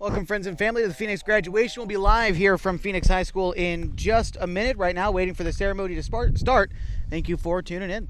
Welcome, friends and family, to the Phoenix graduation. We'll be live here from Phoenix High School in just a minute. Right now, waiting for the ceremony to start. Thank you for tuning in.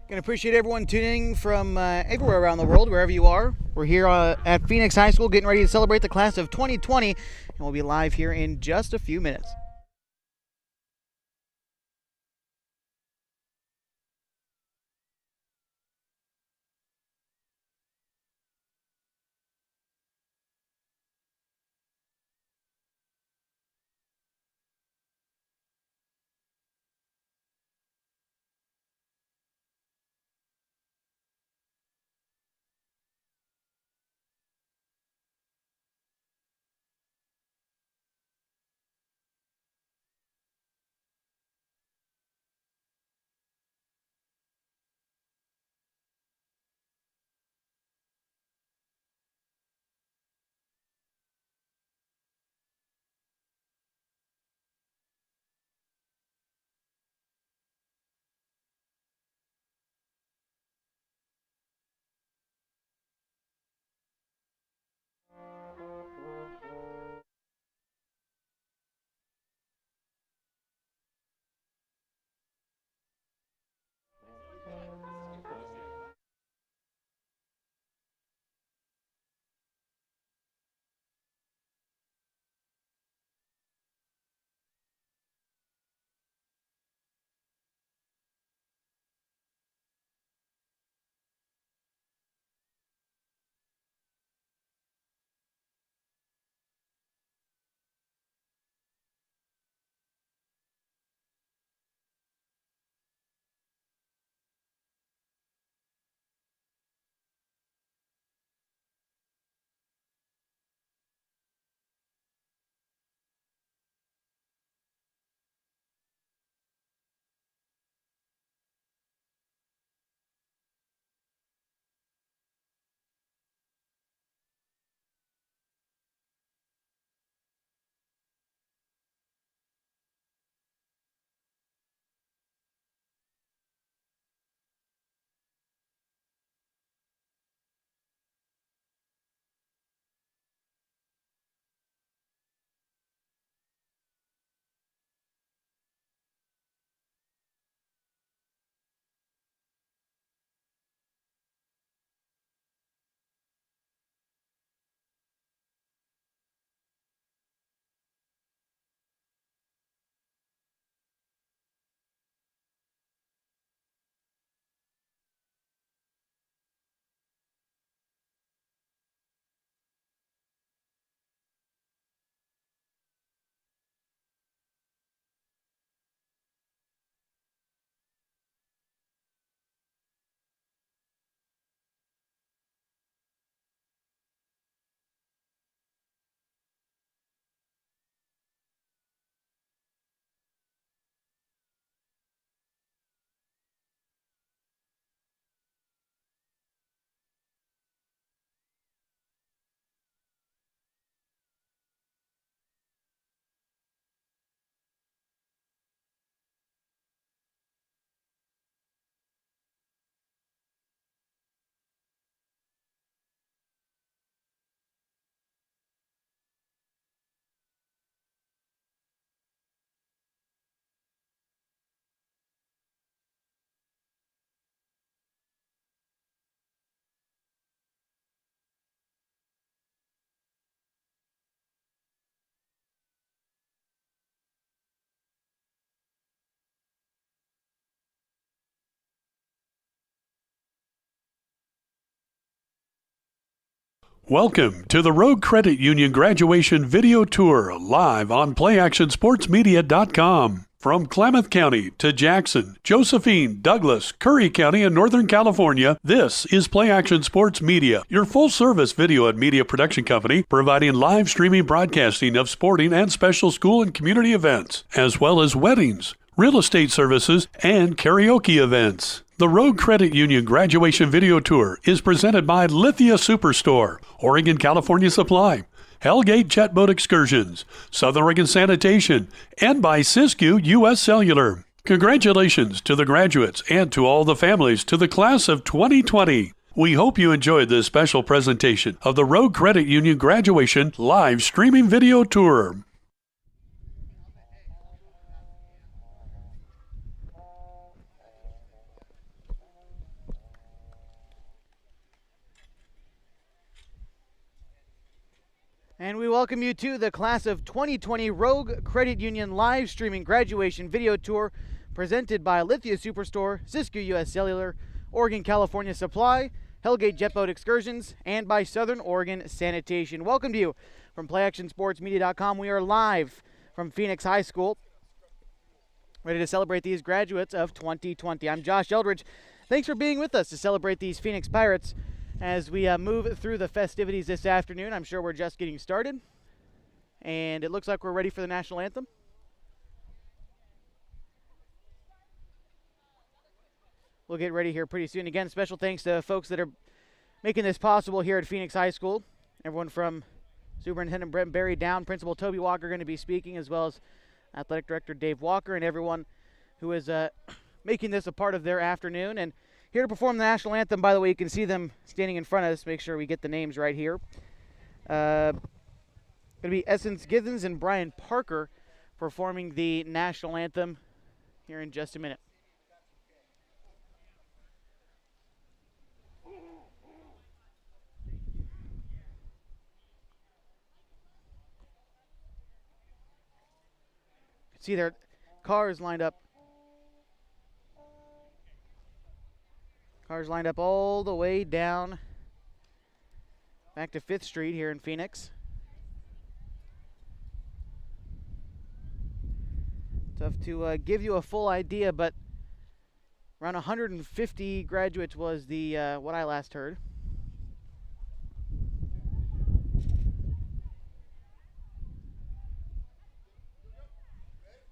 Can appreciate everyone tuning from everywhere around the world, wherever you are. We're here at Phoenix High School getting ready to celebrate the class of 2020, and we'll be live here in just a few minutes. Welcome to the Rogue Credit Union Graduation Video Tour, live on PlayActionSportsMedia.com. From Klamath County to Jackson, Josephine, Douglas, Curry County, and Northern California, this is Play Action Sports Media, your full-service video and media production company, providing live streaming broadcasting of sporting and special school and community events, as well as weddings, real estate services, and karaoke events. The Rogue Credit Union Graduation Video Tour is presented by Lithia Superstore, Oregon California Supply, Hellgate Jet Boat Excursions, Southern Oregon Sanitation, and by Siskiyou U.S. Cellular. Congratulations to the graduates and to all the families to the class of 2020. We hope you enjoyed this special presentation of the Rogue Credit Union Graduation Live Streaming Video Tour. And we welcome you to the Class of 2020 Rogue Credit Union live streaming graduation video tour presented by Lithia Superstore, Siskiyou U.S. Cellular, Oregon California Supply, Hellgate Jet Boat Excursions, and by Southern Oregon Sanitation. Welcome to you from PlayActionSportsMedia.com. We are live from Phoenix High School, ready to celebrate these graduates of 2020. I'm Josh Eldridge. Thanks for being with us to celebrate these Phoenix Pirates as we move through the festivities this afternoon. I'm sure we're just getting started, and it looks like we're ready for the national anthem. We'll get ready here pretty soon. Again, special thanks to folks that are making this possible here at Phoenix High School. Everyone from Superintendent Brent Berry down, Principal Toby Walker going to be speaking, as well as Athletic Director Dave Walker, and everyone who is making this a part of their afternoon. And here to perform the national anthem, by the way, you can see them standing in front of us. Make sure we get the names right here. Going to be Essence Githens and Brian Parker performing the national anthem here in just a minute. You can see their cars lined up. Cars lined up all the way down back to 5th Street here in Phoenix. Tough to give you a full idea, but around 150 graduates was the what I last heard.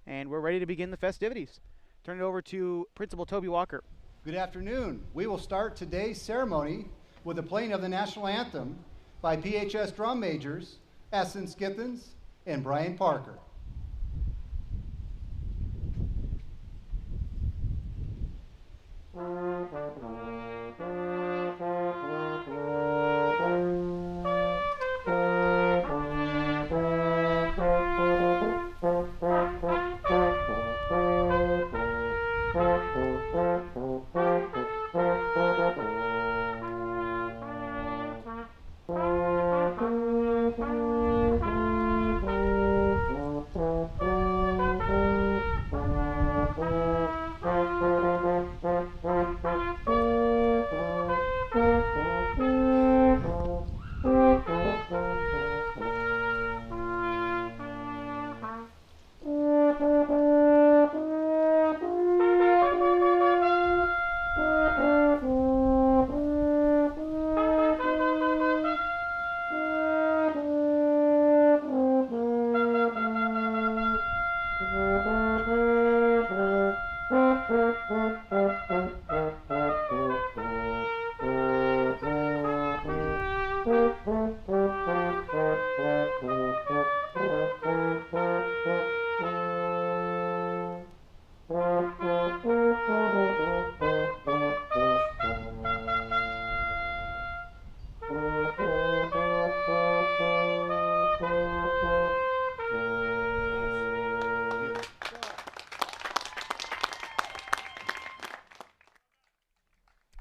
And we're ready to begin the festivities. Turn it over to Principal Toby Walker. Good afternoon. We will start today's ceremony with the playing of the national anthem by PHS drum majors Essence Githens and Brian Parker.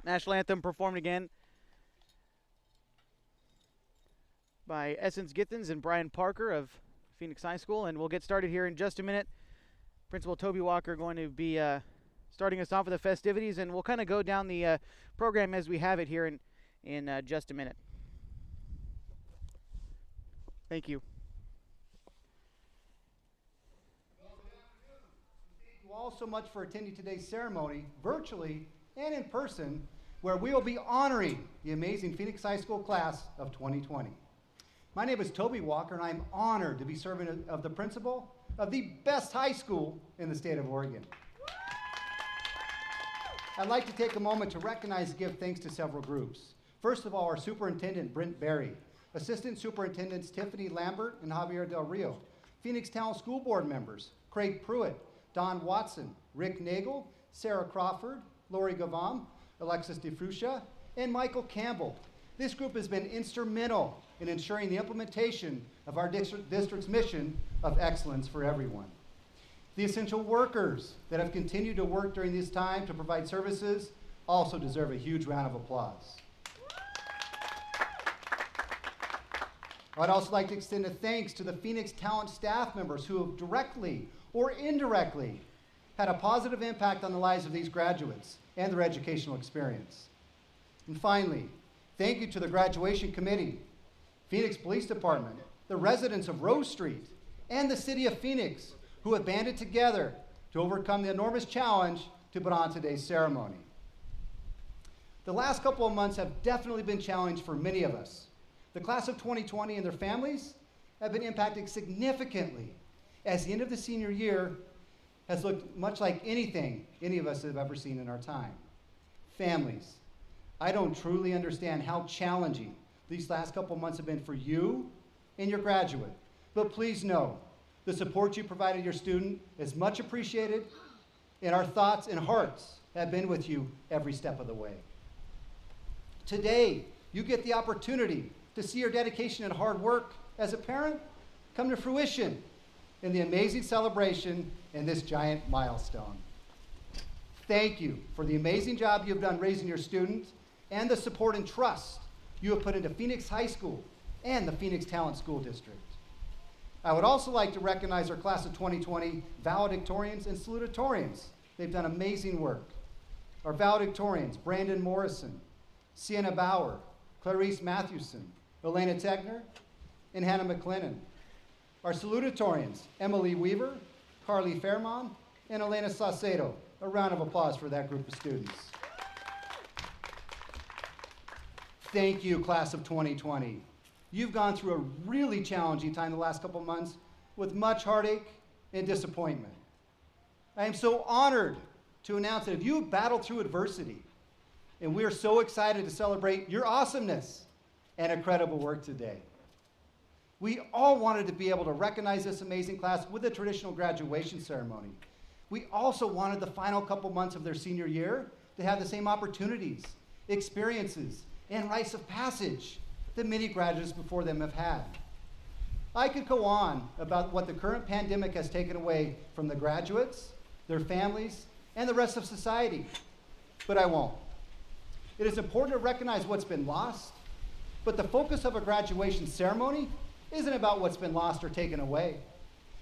National anthem performed again by Essence Githens and Brian Parker of Phoenix High School, and we'll get started here in just a minute. Principal Toby Walker going to be starting us off with the festivities, and we'll kind of go down the program as we have it here in just a minute. Thank you. Thank you all so much for attending today's ceremony, virtually and in person, where we will be honoring the amazing Phoenix High School class of 2020. My name is Toby Walker, and I'm honored to be serving as the principal of the best high school in the state of Oregon. I'd like to take a moment to recognize and give thanks to several groups. First of all, our superintendent, Brent Berry, assistant superintendents Tiffany Lambert and Javier Del Rio, Phoenix Town School Board members, Craig Pruitt, Don Watson, Rick Nagel, Sarah Crawford, Lori Gavam, Alexis DeFrucia, and Michael Campbell. This group has been instrumental in ensuring the implementation of our district's mission of excellence for everyone. The essential workers that have continued to work during this time to provide services also deserve a huge round of applause. I'd also like to extend a thanks to the Phoenix Talent staff members who have directly or indirectly had a positive impact on the lives of these graduates and their educational experience. And finally, thank you to the graduation committee, Phoenix Police Department, the residents of Rose Street, and the city of Phoenix, who have banded together to overcome the enormous challenge to put on today's ceremony. The last couple of months have definitely been challenged for many of us. The class of 2020 and their families have been impacted significantly, as the end of the senior year has looked much like anything any of us have ever seen in our time. Families, I don't truly understand how challenging these last couple months have been for you and your graduate, but please know the support you provided your student is much appreciated, and our thoughts and hearts have been with you every step of the way. Today, you get the opportunity to see your dedication and hard work as a parent come to fruition in the amazing celebration and this giant milestone. Thank you for the amazing job you've done raising your student and the support and trust you have put into Phoenix High School and the Phoenix Talent School District. I would also like to recognize our class of 2020 valedictorians and salutatorians. They've done amazing work. Our valedictorians, Brandon Morrison, Sienna Bauer, Clarice Mathewson, Elena Tegner, and Hannah McLennan. Our salutatorians, Emily Weaver, Carly Fairmont, and Elena Saucedo. A round of applause for that group of students. Thank you, class of 2020. You've gone through a really challenging time the last couple months with much heartache and disappointment. I am so honored to announce that if you have battled through adversity, and we are so excited to celebrate your awesomeness and incredible work today. We all wanted to be able to recognize this amazing class with a traditional graduation ceremony. We also wanted the final couple months of their senior year to have the same opportunities, experiences, and rites of passage that many graduates before them have had. I could go on about what the current pandemic has taken away from the graduates, their families, and the rest of society, but I won't. It is important to recognize what's been lost, but the focus of a graduation ceremony isn't about what's been lost or taken away.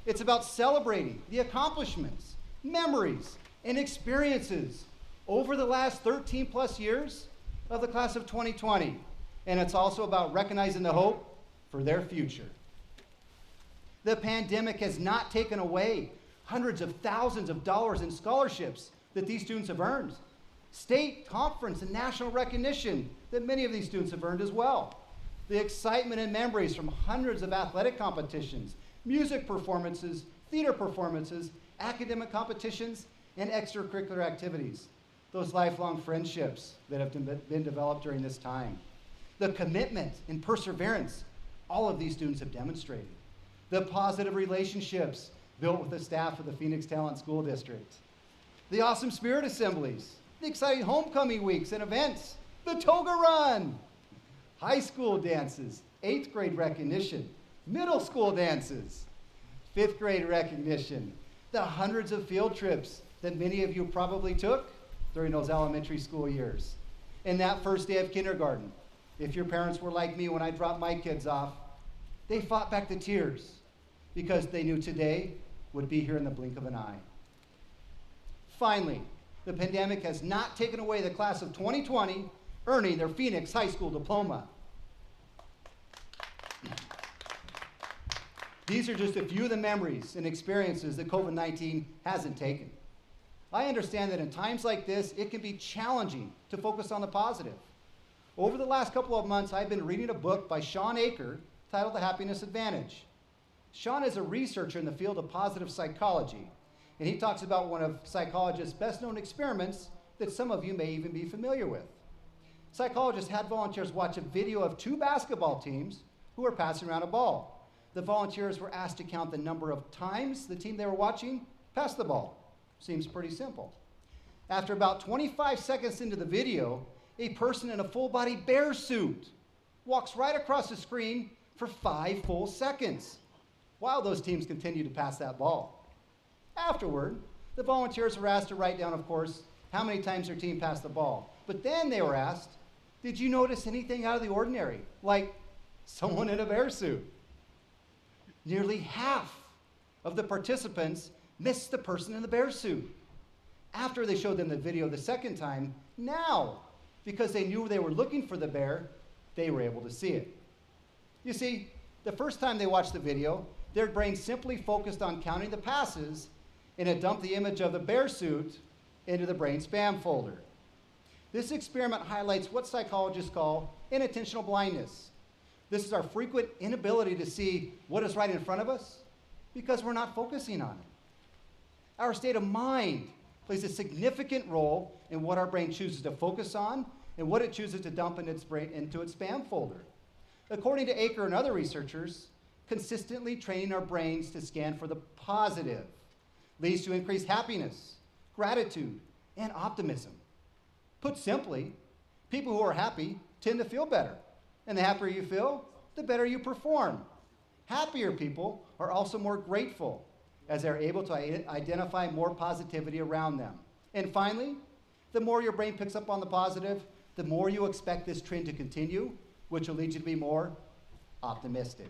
It's about celebrating the accomplishments, memories, and experiences over the last 13 plus years of the class of 2020. And it's also about recognizing the hope for their future. The pandemic has not taken away hundreds of thousands of dollars in scholarships that these students have earned, state, conference, and national recognition that many of these students have earned as well. The excitement and memories from hundreds of athletic competitions, music performances, theater performances, academic competitions, and extracurricular activities. Those lifelong friendships that have been developed during this time. The commitment and perseverance all of these students have demonstrated. The positive relationships built with the staff of the Phoenix Talent School District. The awesome spirit assemblies, the exciting homecoming weeks and events, the toga run, high school dances, 8th grade recognition, middle school dances, 5th grade recognition, the hundreds of field trips that many of you probably took during those elementary school years. And that first day of kindergarten, if your parents were like me when I dropped my kids off, they fought back the tears because they knew today would be here in the blink of an eye. Finally, the pandemic has not taken away the class of 2020 earning their Phoenix High School diploma. These are just a few of the memories and experiences that COVID-19 hasn't taken. I understand that in times like this, it can be challenging to focus on the positive. Over the last couple of months, I've been reading a book by Sean Aker titled The Happiness Advantage. Sean is a researcher in the field of positive psychology, and he talks about one of psychologists' best-known experiments that some of you may even be familiar with. Psychologists had volunteers watch a video of two basketball teams who were passing around a ball. The volunteers were asked to count the number of times the team they were watching passed the ball. Seems pretty simple. After about 25 seconds into the video, a person in a full-body bear suit walks right across the screen for 5 full seconds while those teams continue to pass that ball. Afterward, the volunteers were asked to write down, of course, how many times their team passed the ball. But then they were asked, did you notice anything out of the ordinary, like someone in a bear suit? Nearly half of the participants missed the person in the bear suit. After they showed them the video the second time, now, because they knew they were looking for the bear, they were able to see it. You see, the first time they watched the video, their brain simply focused on counting the passes, and it dumped the image of the bear suit into the brain spam folder. This experiment highlights what psychologists call inattentional blindness. This is our frequent inability to see what is right in front of us because we're not focusing on it. Our state of mind plays a significant role in what our brain chooses to focus on and what it chooses to dump into its spam folder. According to Aker and other researchers, consistently training our brains to scan for the positive leads to increased happiness, gratitude, and optimism. Put simply, people who are happy tend to feel better. And the happier you feel, the better you perform. Happier people are also more grateful as they're able to identify more positivity around them. And finally, the more your brain picks up on the positive, the more you expect this trend to continue, which will lead you to be more optimistic.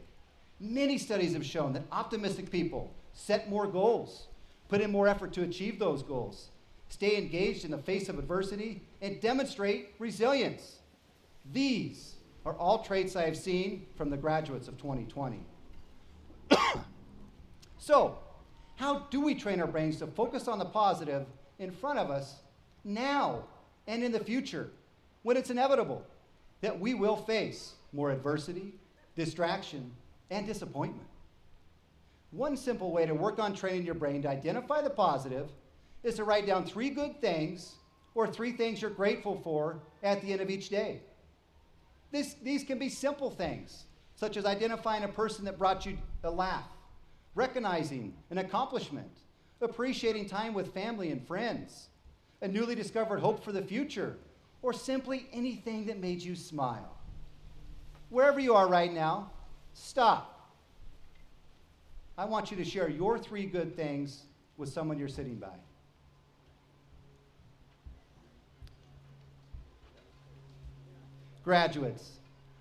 Many studies have shown that optimistic people set more goals, put in more effort to achieve those goals, stay engaged in the face of adversity, and demonstrate resilience. These are all traits I have seen from the graduates of 2020. So, how do we train our brains to focus on the positive in front of us now and in the future, when it's inevitable that we will face more adversity, distraction, and disappointment? One simple way to work on training your brain to identify the positive is to write down 3 good things or 3 things you're grateful for at the end of each day. These can be simple things, such as identifying a person that brought you a laugh, recognizing an accomplishment, appreciating time with family and friends, a newly discovered hope for the future, or simply anything that made you smile. Wherever you are right now, stop. I want you to share your 3 good things with someone you're sitting by. Graduates,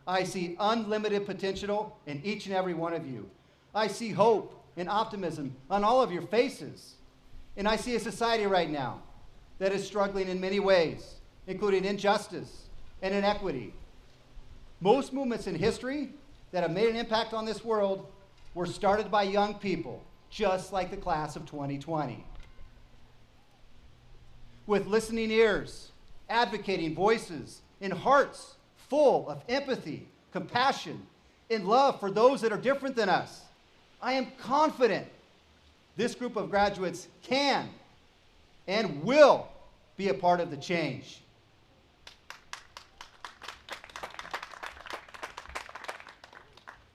I see unlimited potential in each and every one of you. I see hope and optimism on all of your faces. And I see a society right now that is struggling in many ways, including injustice and inequity. Most movements in history that have made an impact on this world were started by young people, just like the class of 2020. With listening ears, advocating voices, and hearts full of empathy, compassion, and love for those that are different than us, I am confident this group of graduates can and will be a part of the change.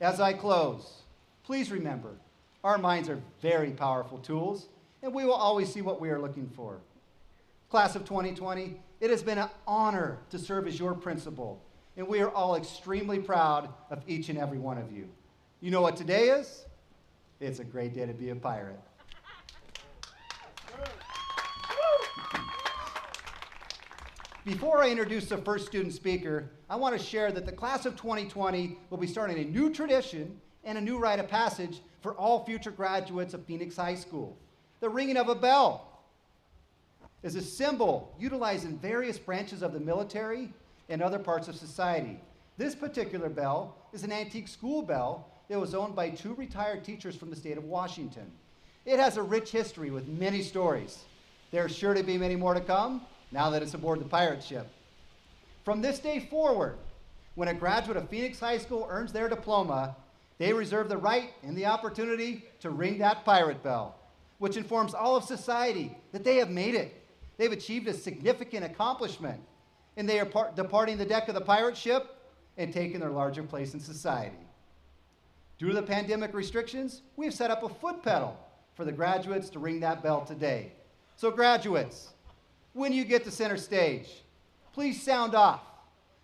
As I close, please remember, our minds are very powerful tools, and we will always see what we are looking for. Class of 2020, it has been an honor to serve as your principal, and we are all extremely proud of each and every one of you. You know what today is? It's a great day to be a pirate. Before I introduce the first student speaker, I want to share that the class of 2020 will be starting a new tradition and a new rite of passage for all future graduates of Phoenix High School. The ringing of a bell is a symbol utilized in various branches of the military and other parts of society. This particular bell is an antique school bell It was owned by 2 retired teachers from the state of Washington. It has a rich history with many stories. There are sure to be many more to come now that it's aboard the pirate ship. From this day forward, when a graduate of Phoenix High School earns their diploma, they reserve the right and the opportunity to ring that pirate bell, which informs all of society that they have made it. They've achieved a significant accomplishment, and they are departing the deck of the pirate ship and taking their larger place in society. Due to the pandemic restrictions, we've set up a foot pedal for the graduates to ring that bell today. So graduates, when you get to center stage, please sound off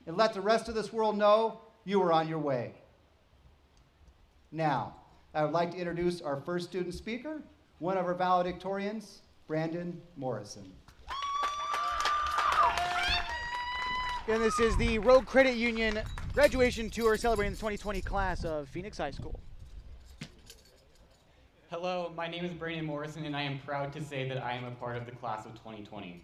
and let the rest of this world know you are on your way. Now, I would like to introduce our first student speaker, one of our valedictorians, Brandon Morrison. And this is the Rogue Credit Union graduation tour celebrating the 2020 class of Phoenix High School. Hello, my name is Brandon Morrison, and I am proud to say that I am a part of the class of 2020.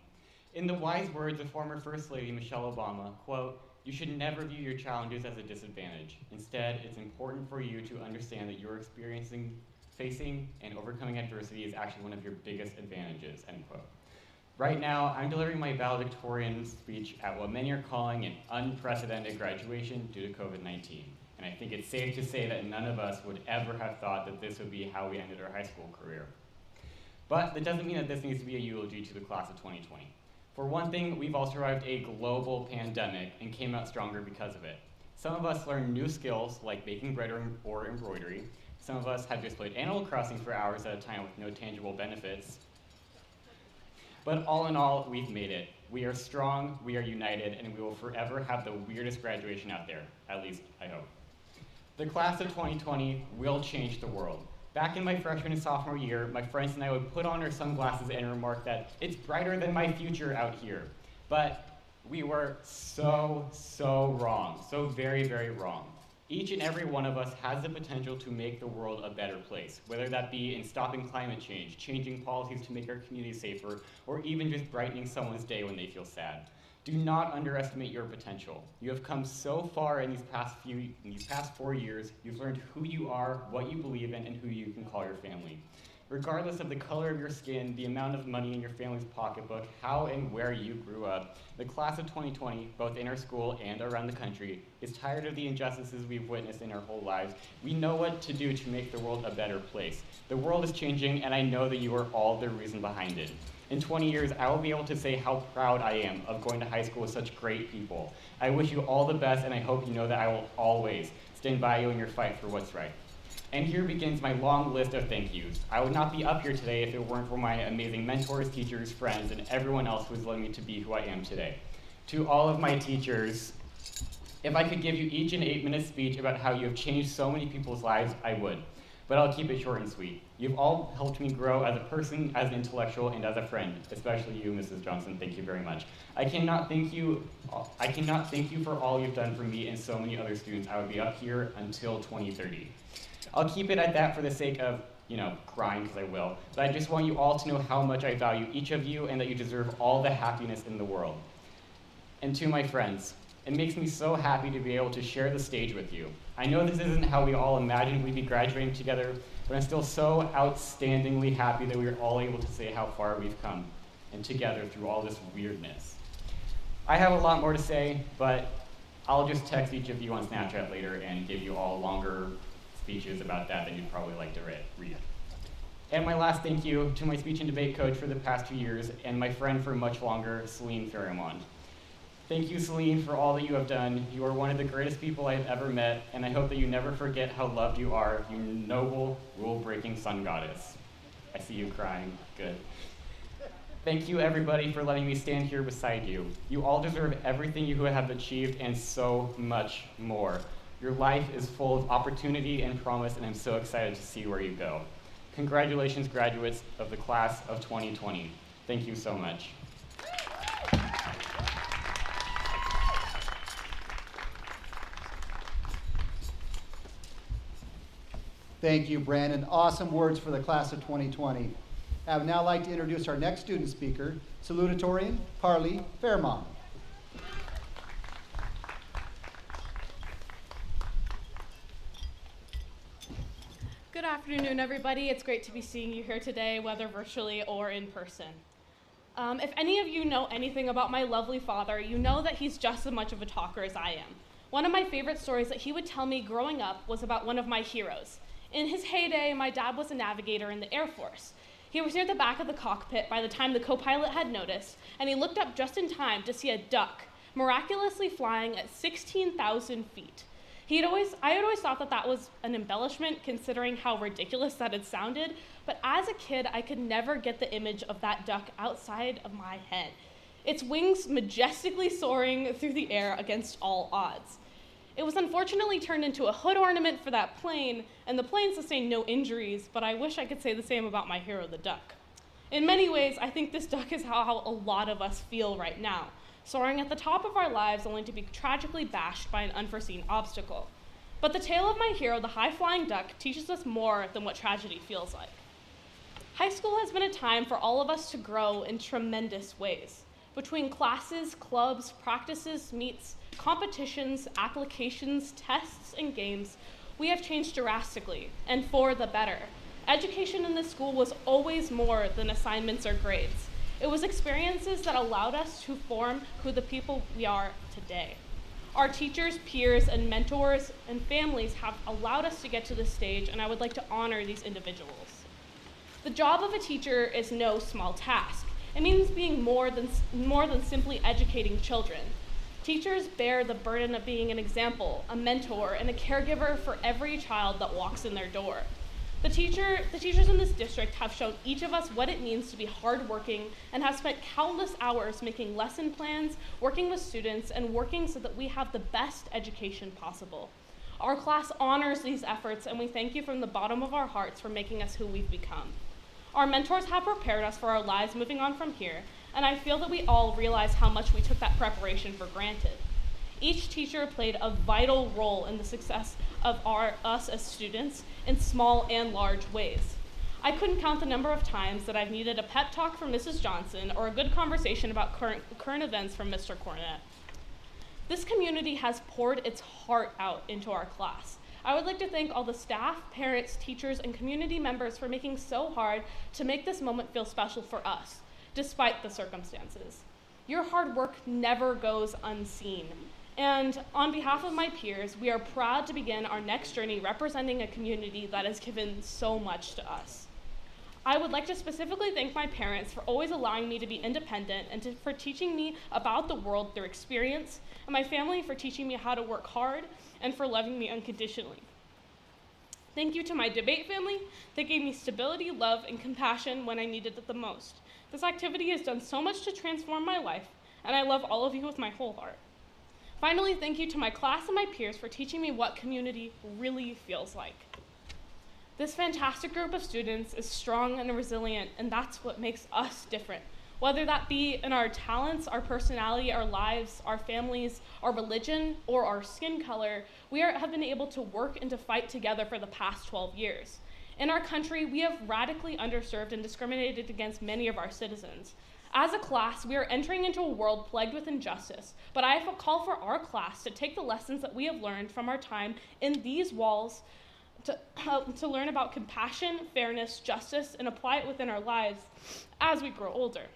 In the wise words of former First Lady Michelle Obama, quote, "You should never view your challenges as a disadvantage. Instead, it's important for you to understand that you're facing and overcoming adversity is actually one of your biggest advantages," end quote. Right now, I'm delivering my valedictorian speech at what many are calling an unprecedented graduation due to COVID-19. And I think it's safe to say that none of us would ever have thought that this would be how we ended our high school career. But that doesn't mean that this needs to be a eulogy to the class of 2020. For one thing, we've all survived a global pandemic and came out stronger because of it. Some of us learned new skills like baking bread or embroidery. Some of us have just played Animal Crossing for hours at a time with no tangible benefits. But all in all, we've made it. We are strong, we are united, and we will forever have the weirdest graduation out there, at least I hope. The class of 2020 will change the world. Back in my freshman and sophomore year, my friends and I would put on our sunglasses and remark that it's brighter than my future out here. But we were so wrong, so very, very wrong. Each and every one of us has the potential to make the world a better place, whether that be in stopping climate change, changing policies to make our community safer, or even just brightening someone's day when they feel sad. Do not underestimate your potential. You have come so far in these past 4 years. You've learned who you are, what you believe in, and who you can call your family. Regardless of the color of your skin, the amount of money in your family's pocketbook, how and where you grew up, the class of 2020, both in our school and around the country, is tired of the injustices we've witnessed in our whole lives. We know what to do to make the world a better place. The world is changing, and I know that you are all the reason behind it. In 20 years, I will be able to say how proud I am of going to high school with such great people. I wish you all the best, and I hope you know that I will always stand by you in your fight for what's right. And here begins my long list of thank yous. I would not be up here today if it weren't for my amazing mentors, teachers, friends, and everyone else who has led me to be who I am today. To all of my teachers, if I could give you each an 8-minute speech about how you have changed so many people's lives, I would. But I'll keep it short and sweet. You've all helped me grow as a person, as an intellectual, and as a friend, especially you, Mrs. Johnson. Thank you very much. I cannot thank you for all you've done for me and so many other students. I would be up here until 2030. I'll keep it at that for the sake of, crying, because I will. But I just want you all to know how much I value each of you and that you deserve all the happiness in the world. And to my friends, it makes me so happy to be able to share the stage with you. I know this isn't how we all imagined we'd be graduating together, but I'm still so outstandingly happy that we are all able to say how far we've come, and together through all this weirdness. I have a lot more to say, but I'll just text each of you on Snapchat later and give you all longer speeches about that you'd probably like to read. And my last thank you to my speech and debate coach for the past 2 years, and my friend for much longer, Celine Ferramon. Thank you, Celine, for all that you have done. You are one of the greatest people I have ever met, and I hope that you never forget how loved you are, you noble, rule-breaking sun goddess. I see you crying. Good. Thank you, everybody, for letting me stand here beside you. You all deserve everything you have achieved and so much more. Your life is full of opportunity and promise, and I'm so excited to see where you go. Congratulations, graduates of the class of 2020. Thank you so much. Thank you, Brandon. Awesome words for the class of 2020. I would now like to introduce our next student speaker, Salutatorian Carly Fairmont. Good afternoon, everybody. It's great to be seeing you here today, whether virtually or in person. If any of you know anything about my lovely father, you know that he's just as much of a talker as I am. One of my favorite stories that he would tell me growing up was about one of my heroes. In his heyday, my dad was a navigator in the Air Force. He was near the back of the cockpit by the time the co-pilot had noticed, and he looked up just in time to see a duck miraculously flying at 16,000 feet. I had always thought that that was an embellishment considering how ridiculous that had sounded, but as a kid, I could never get the image of that duck outside of my head. Its wings majestically soaring through the air against all odds. It was unfortunately turned into a hood ornament for that plane, and the plane sustained no injuries, but I wish I could say the same about my hero, the duck. In many ways, I think this duck is how a lot of us feel right now, soaring at the top of our lives only to be tragically bashed by an unforeseen obstacle. But the tale of my hero, the high-flying duck, teaches us more than what tragedy feels like. High school has been a time for all of us to grow in tremendous ways. Between classes, clubs, practices, meets, competitions, applications, tests, and games, we have changed drastically, and for the better. Education in this school was always more than assignments or grades. It was experiences that allowed us to form who the people we are today. Our teachers, peers, and mentors and families have allowed us to get to this stage, and I would like to honor these individuals. The job of a teacher is no small task. It means being more than simply educating children. Teachers bear the burden of being an example, a mentor, and a caregiver for every child that walks in their door. The teachers in this district have shown each of us what it means to be hardworking and have spent countless hours making lesson plans, working with students, and working so that we have the best education possible. Our class honors these efforts, and we thank you from the bottom of our hearts for making us who we've become. Our mentors have prepared us for our lives moving on from here, and I feel that we all realize how much we took that preparation for granted. Each teacher played a vital role in the success of us as students in small and large ways. I couldn't count the number of times that I've needed a pep talk from Mrs. Johnson or a good conversation about current events from Mr. Cornett. This community has poured its heart out into our class. I would like to thank all the staff, parents, teachers, and community members for making so hard to make this moment feel special for us, despite the circumstances. Your hard work never goes unseen. And on behalf of my peers, we are proud to begin our next journey representing a community that has given so much to us. I would like to specifically thank my parents for always allowing me to be independent and for teaching me about the world through experience, and my family for teaching me how to work hard and for loving me unconditionally. Thank you to my debate family that gave me stability, love, and compassion when I needed it the most. This activity has done so much to transform my life, and I love all of you with my whole heart. Finally, thank you to my class and my peers for teaching me what community really feels like. This fantastic group of students is strong and resilient, and that's what makes us different. Whether that be in our talents, our personality, our lives, our families, our religion, or our skin color, we have been able to work and to fight together for the past 12 years. In our country, we have radically underserved and discriminated against many of our citizens. As a class, we are entering into a world plagued with injustice, but I call for our class to take the lessons that we have learned from our time in these walls to learn about compassion, fairness, justice, and apply it within our lives as we grow older.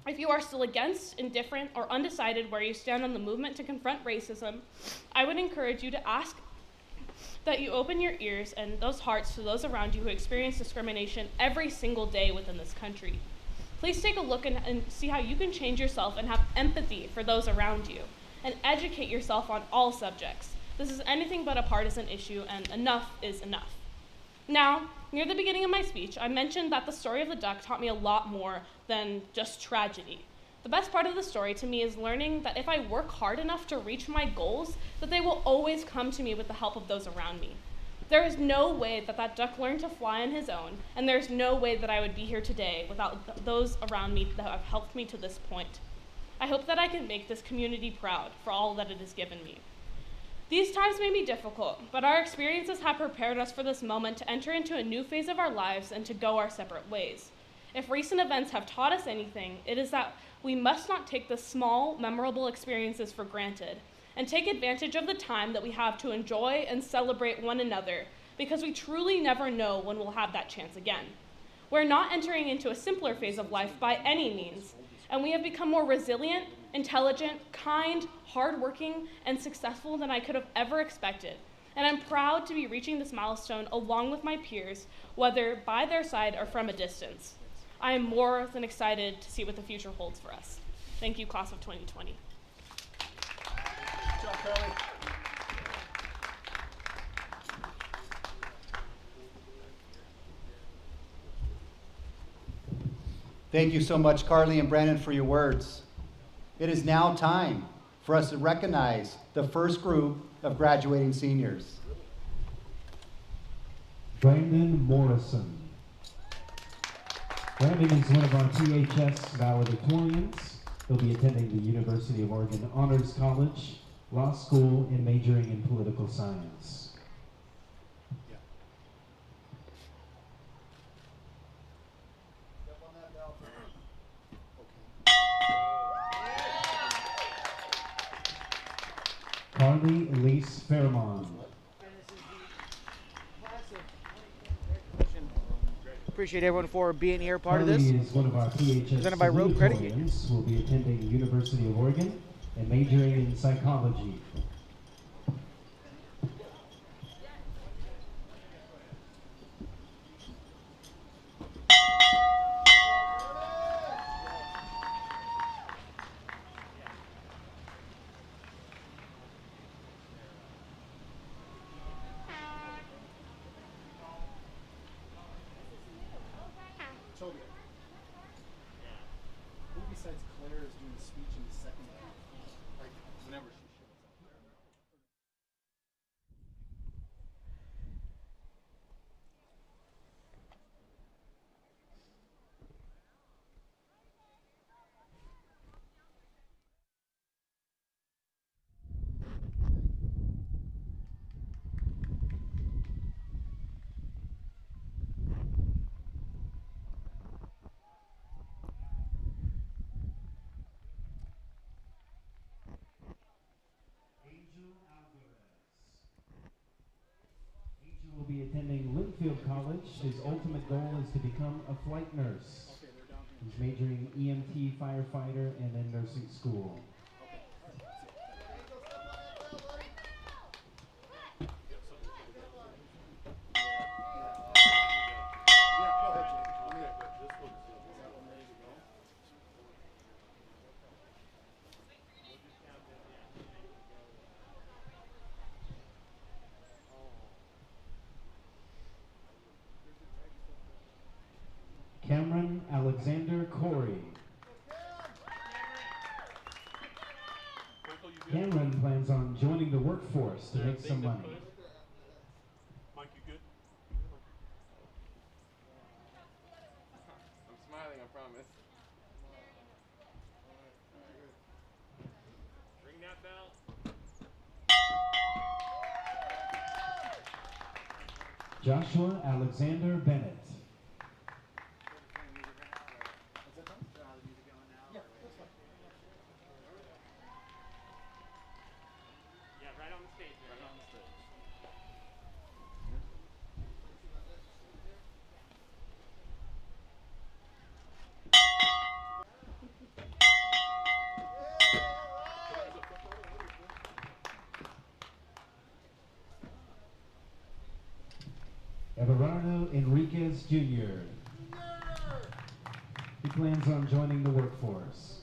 If you are still against, indifferent, or undecided where you stand on the movement to confront racism, I would encourage you to ask that you open your ears and those hearts to those around you who experience discrimination every single day within this country. Please take a look and see how you can change yourself and have empathy for those around you, and educate yourself on all subjects. This is anything but a partisan issue, and enough is enough. Now, near the beginning of my speech, I mentioned that the story of the duck taught me a lot more than just tragedy. The best part of the story to me is learning that if I work hard enough to reach my goals, that they will always come to me with the help of those around me. There is no way that that duck learned to fly on his own, and there's no way that I would be here today without those around me that have helped me to this point. I hope that I can make this community proud for all that it has given me. These times may be difficult, but our experiences have prepared us for this moment to enter into a new phase of our lives and to go our separate ways. If recent events have taught us anything, it is that we must not take the small, memorable experiences for granted, and take advantage of the time that we have to enjoy and celebrate one another, because we truly never know when we'll have that chance again. We're not entering into a simpler phase of life by any means, and we have become more resilient, intelligent, kind, hardworking, and successful than I could have ever expected. And I'm proud to be reaching this milestone along with my peers, whether by their side or from a distance. I am more than excited to see what the future holds for us. Thank you, class of 2020. Good job, Carly. Thank you so much, Carly and Brandon, for your words. It is now time for us to recognize the first group of graduating seniors. Brandon Morrison. Brandon is one of our THS valedictorians. He'll be attending the University of Oregon Honors College, law school, and majoring in political science. Carly Elise Fairmont. Appreciate everyone for being here, part of Carly this. is one of our THS Presented by Rogue Credit Union. salutatorians who will be attending the University of Oregon and majoring in psychology. Who besides Claire is doing the speech in the second half? Like, whenever she shows up. Angel will be attending Linfield College. His ultimate goal is to become a flight nurse. He's majoring EMT, firefighter, and then nursing school. Cameron Alexander Corey. Cameron plans on joining the workforce to make some money. Mike, you good? I'm smiling, I promise. Ring that bell. Joshua Alexander Bennett. Yeah, right on the stage. Right on the stage. Everardo Enriquez Jr. He plans on joining the workforce.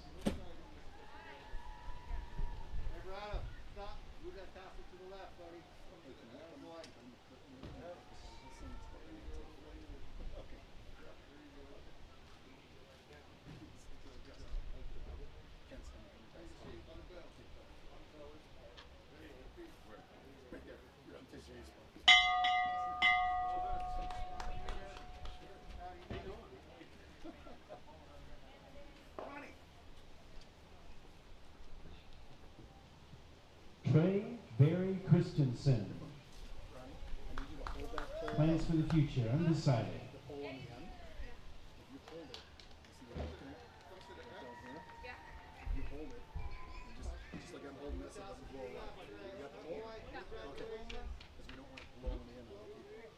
Trey Barry Christensen. Plans for the future, undecided. Just like I'm holding this, it doesn't blow away. You got the hole? Okay. Because we don't want it blowing in.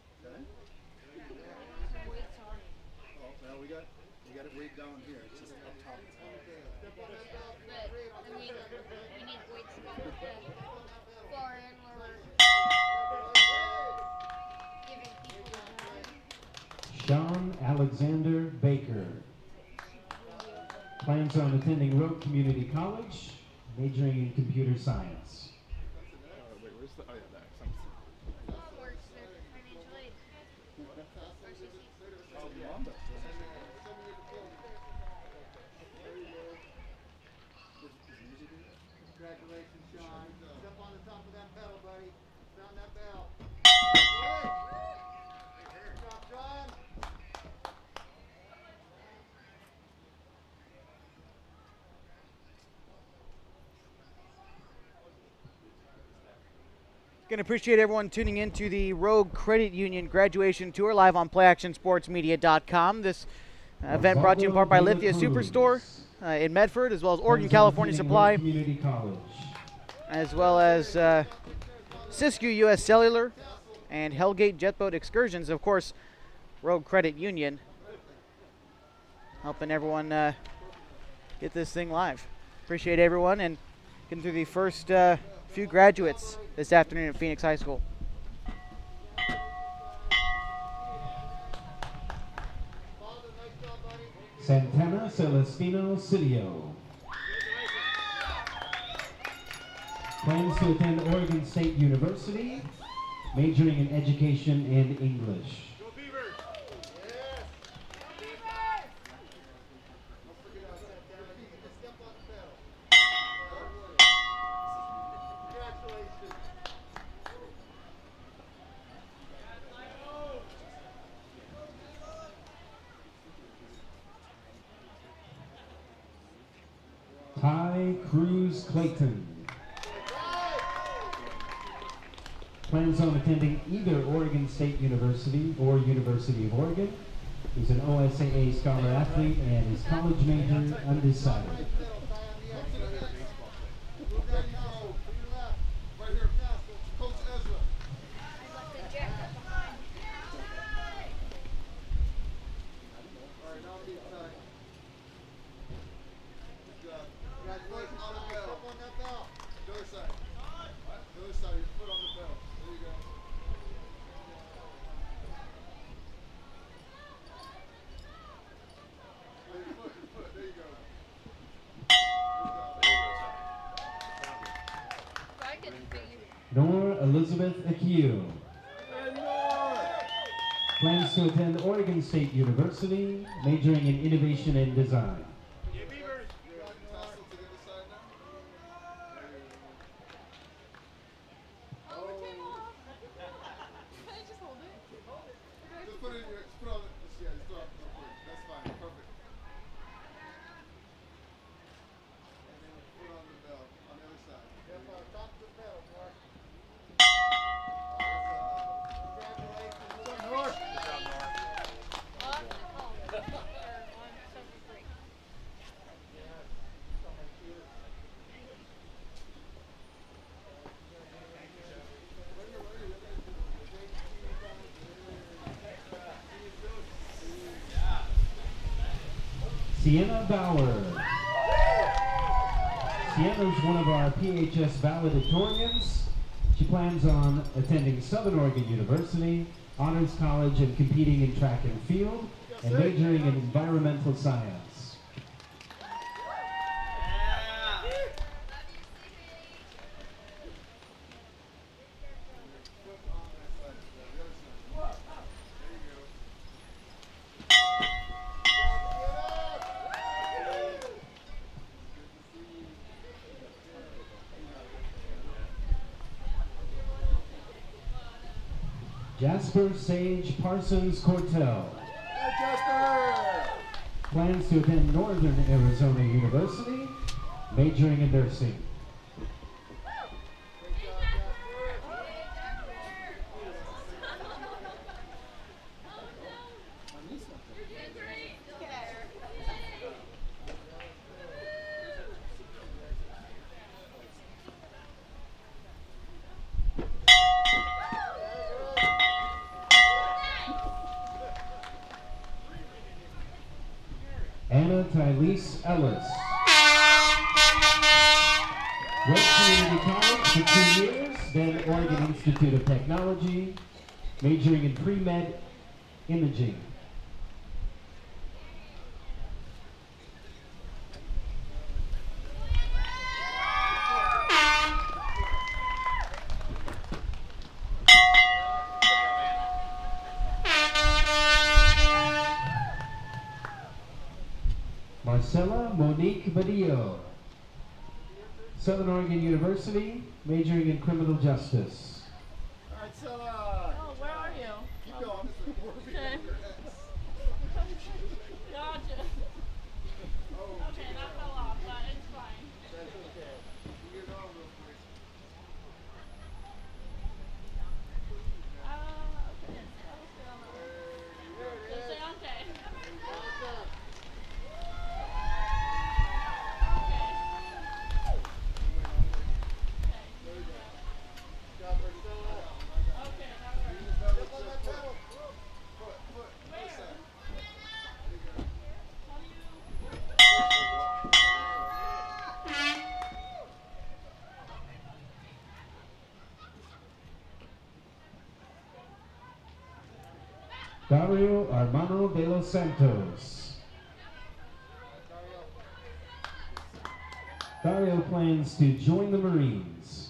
John Alexander Baker. Plans on attending Rogue Community College, majoring in computer science. Wait, where's the? Oh yeah, that. Works their financial aid. Oh, Wanda. Congratulations, Sean. Step on the top of that pedal, buddy. Sound that bell. Good job, Sean. Going to appreciate everyone tuning in to the Rogue Credit Union graduation tour live on PlayActionSportsMedia.com. This event brought to you in part by Lithia Superstore in Medford, as well as Oregon, California Supply, Community College. as well as Siskiyou U.S. Cellular and Hellgate Jetboat Excursions. Of course, Rogue Credit Union helping everyone get this thing live. Appreciate everyone and getting through the first few graduates this afternoon at Phoenix High School. Santana Celestino Sidio. Plans to attend Oregon State University, majoring in education and English. Ty Cruz Clayton. Plans on attending either Oregon State University or University of Oregon. He's an OSAA scholar athlete and his college major undecided. Nor Elizabeth Akio. Plans to attend Oregon State University, majoring in innovation and design. Sienna Bauer. Sienna's one of our PHS valedictorians. She plans on attending Southern Oregon University, Honors College, and competing in track and field, and majoring in environmental science. Jasper Sage Parsons Cortell. Plans to attend Northern Arizona University, majoring in nursing. Anna Tylese Ellis. Went Community College for 2 years, then Oregon Institute of Technology, majoring in pre-med imaging. Marcela Monique Badillo. Southern Oregon University, majoring in criminal justice. All right, Stella. Oh, where are you? Keep going. Okay. Gotcha. Okay, that fell off, but it's fine. That's okay. You get on real quick. Okay. I'll stay on that one. Just say okay. Got Marcella. Okay, that works. Step on that pedal. Foot. Where? This side. How do you... Dario Armando de los Santos. Dario plans to join the Marines.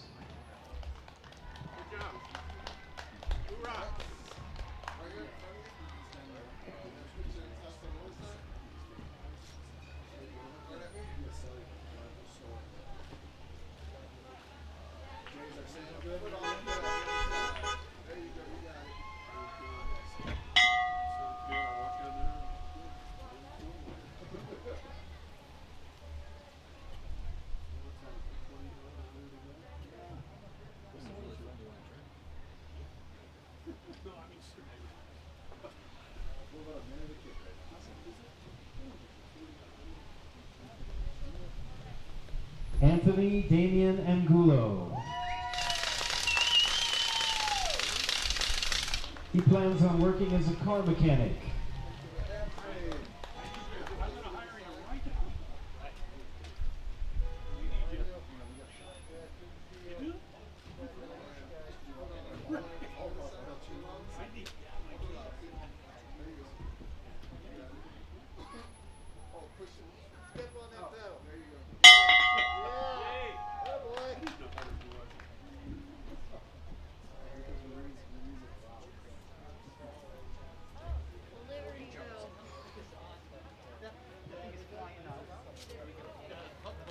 Anthony Damian Angulo. He plans on working as a car mechanic. Step on that pedal. There you go.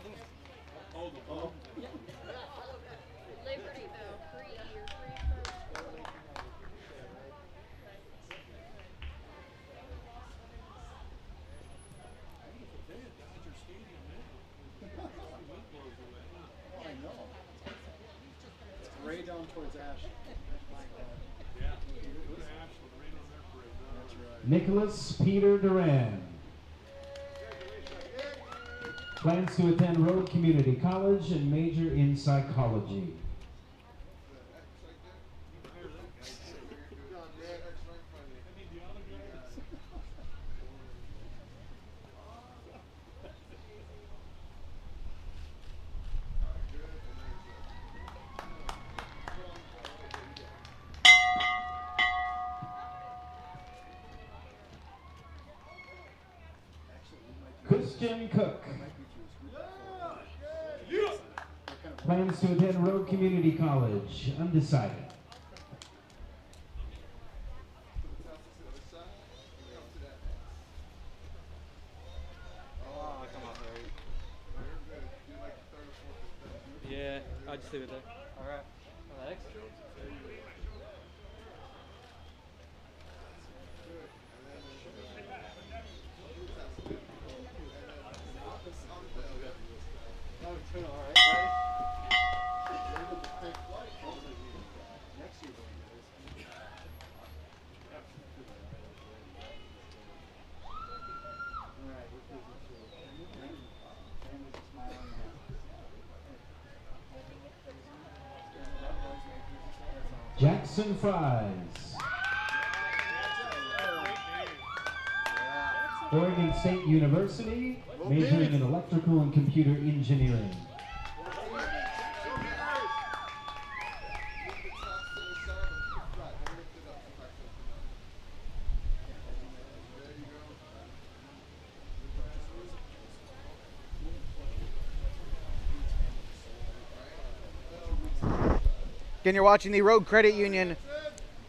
Yeah. Oh, boy. Liberty Bell. Liberty Bell. Free. You're free first. I know. It's way down towards Ash. That's right. Nicholas Peter Duran. Plans to attend Road Community College and major in psychology. Christian Cook. Plans to attend Road Community College, undecided. Yeah, I'll just leave it there. Alright. Alex? Oh, it's been all right, right? Next year, all right, we're Jackson Fries. Oregon State University, majoring in electrical and computer engineering. Again, you're watching the Rogue Credit Union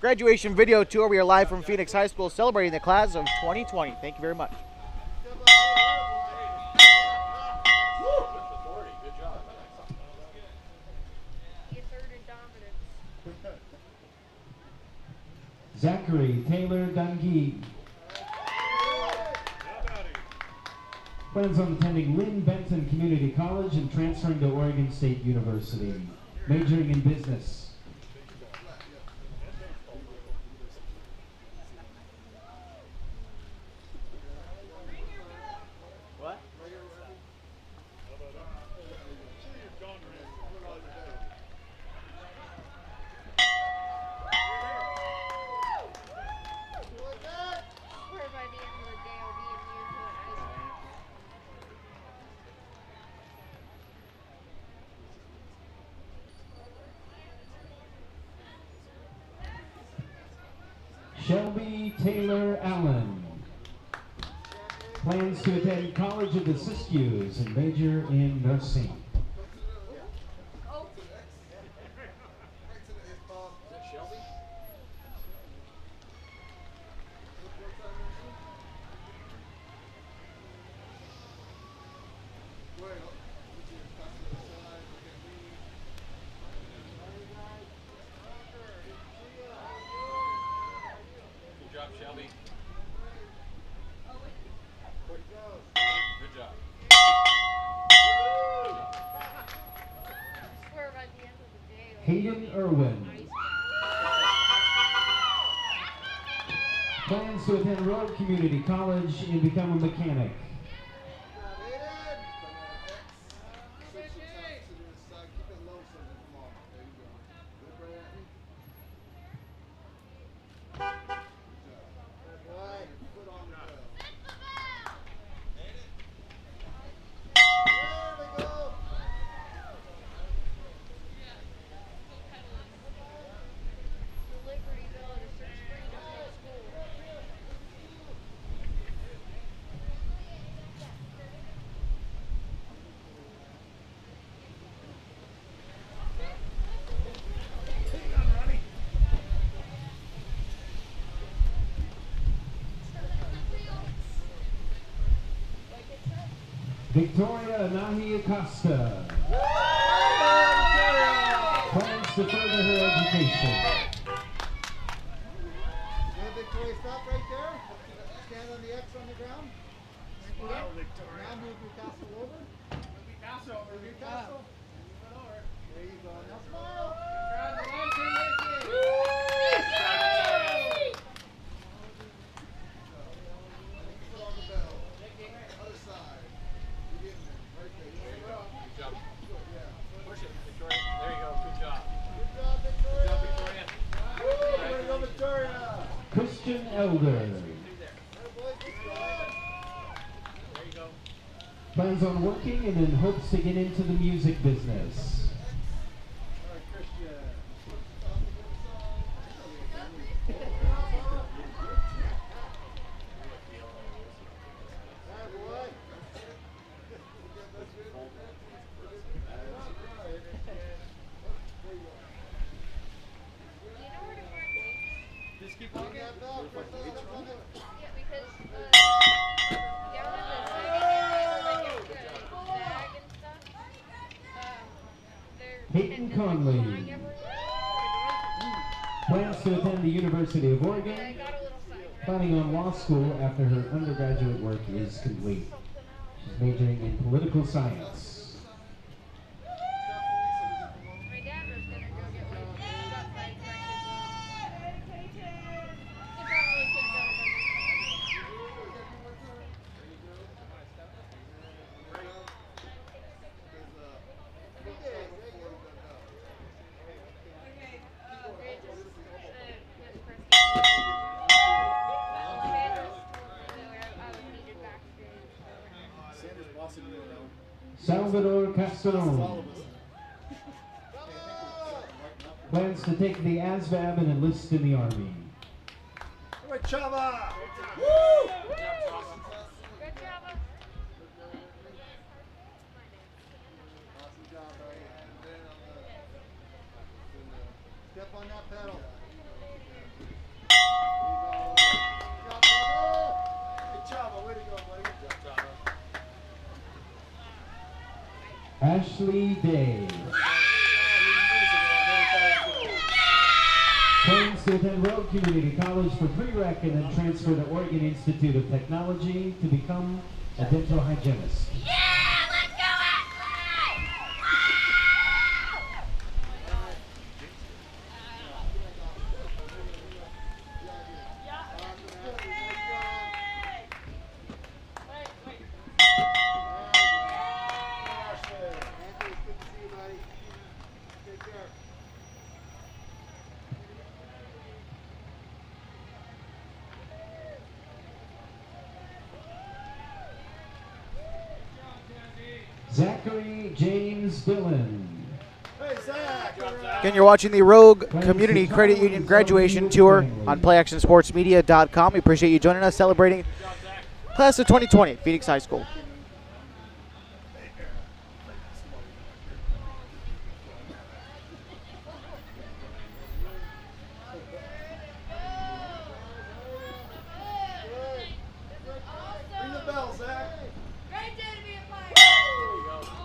graduation video tour. We are live from Phoenix High School celebrating the class of 2020. Thank you very much. Zachary Taylor Dungy. Plans on attending Lynn Benton Community College and transferring to Oregon State University, majoring in business. What? Where by the end of the day I'll be immune to an ice pack. Shelby Taylor Allen. Plans to attend College of the Siskiyous and major in nursing. Good job, Shelby. Good job. I swear by the end of the day I'll Hayden Irwin. ice Plans to attend Road Community College and become a mechanic. Libertyville at a search spring to school. Victoria Anahi Acosta. Plans to further her education. Okay, Victoria, stop right there. Stand on the X on the ground. Wow, Victoria. Now move your castle over. Move your castle over. Move your castle. There you go. Now smile. Push it, Victoria. There you go. Good job. Good job, Victoria. Good job, Victoria. Way to go, Victoria. Christian Elder. There, boys, good job. There you go. Plans on working and then hopes to get into the music business. All right, Christian. Do you know where to find weights? Just keep Look looking. at that bell. Press that up on it. Yeah, because down in the second bag and stuff, they're Peyton tending to Conley. flying everywhere. Plans to attend the University of I Oregon. got a little sidetracked. Planning on law school after her undergraduate work is complete. She's majoring in political science. My dad was gonna go get weights, but he got sidetracked as well. He probably couldn't go Sanders bossing you around. Salvador Castellon. All of us. Plans to take the ASVAB and enlist in the Army. All right, Chava. Good job. Awesome job, buddy. Step on that pedal. Good job, way to go, buddy. Good job, Ashley Day. Plans to to attend Road Community College for prereq and then transfer to Oregon Institute of Technology to become a dental hygienist. Zachary James Dillon. Again, you're watching the Rogue Community Credit Union graduation tour on PlayActionSportsMedia.com. We appreciate you joining us, celebrating class of 2020 at Phoenix High School. Ring the bell, Zach. Great day to be a Pirate.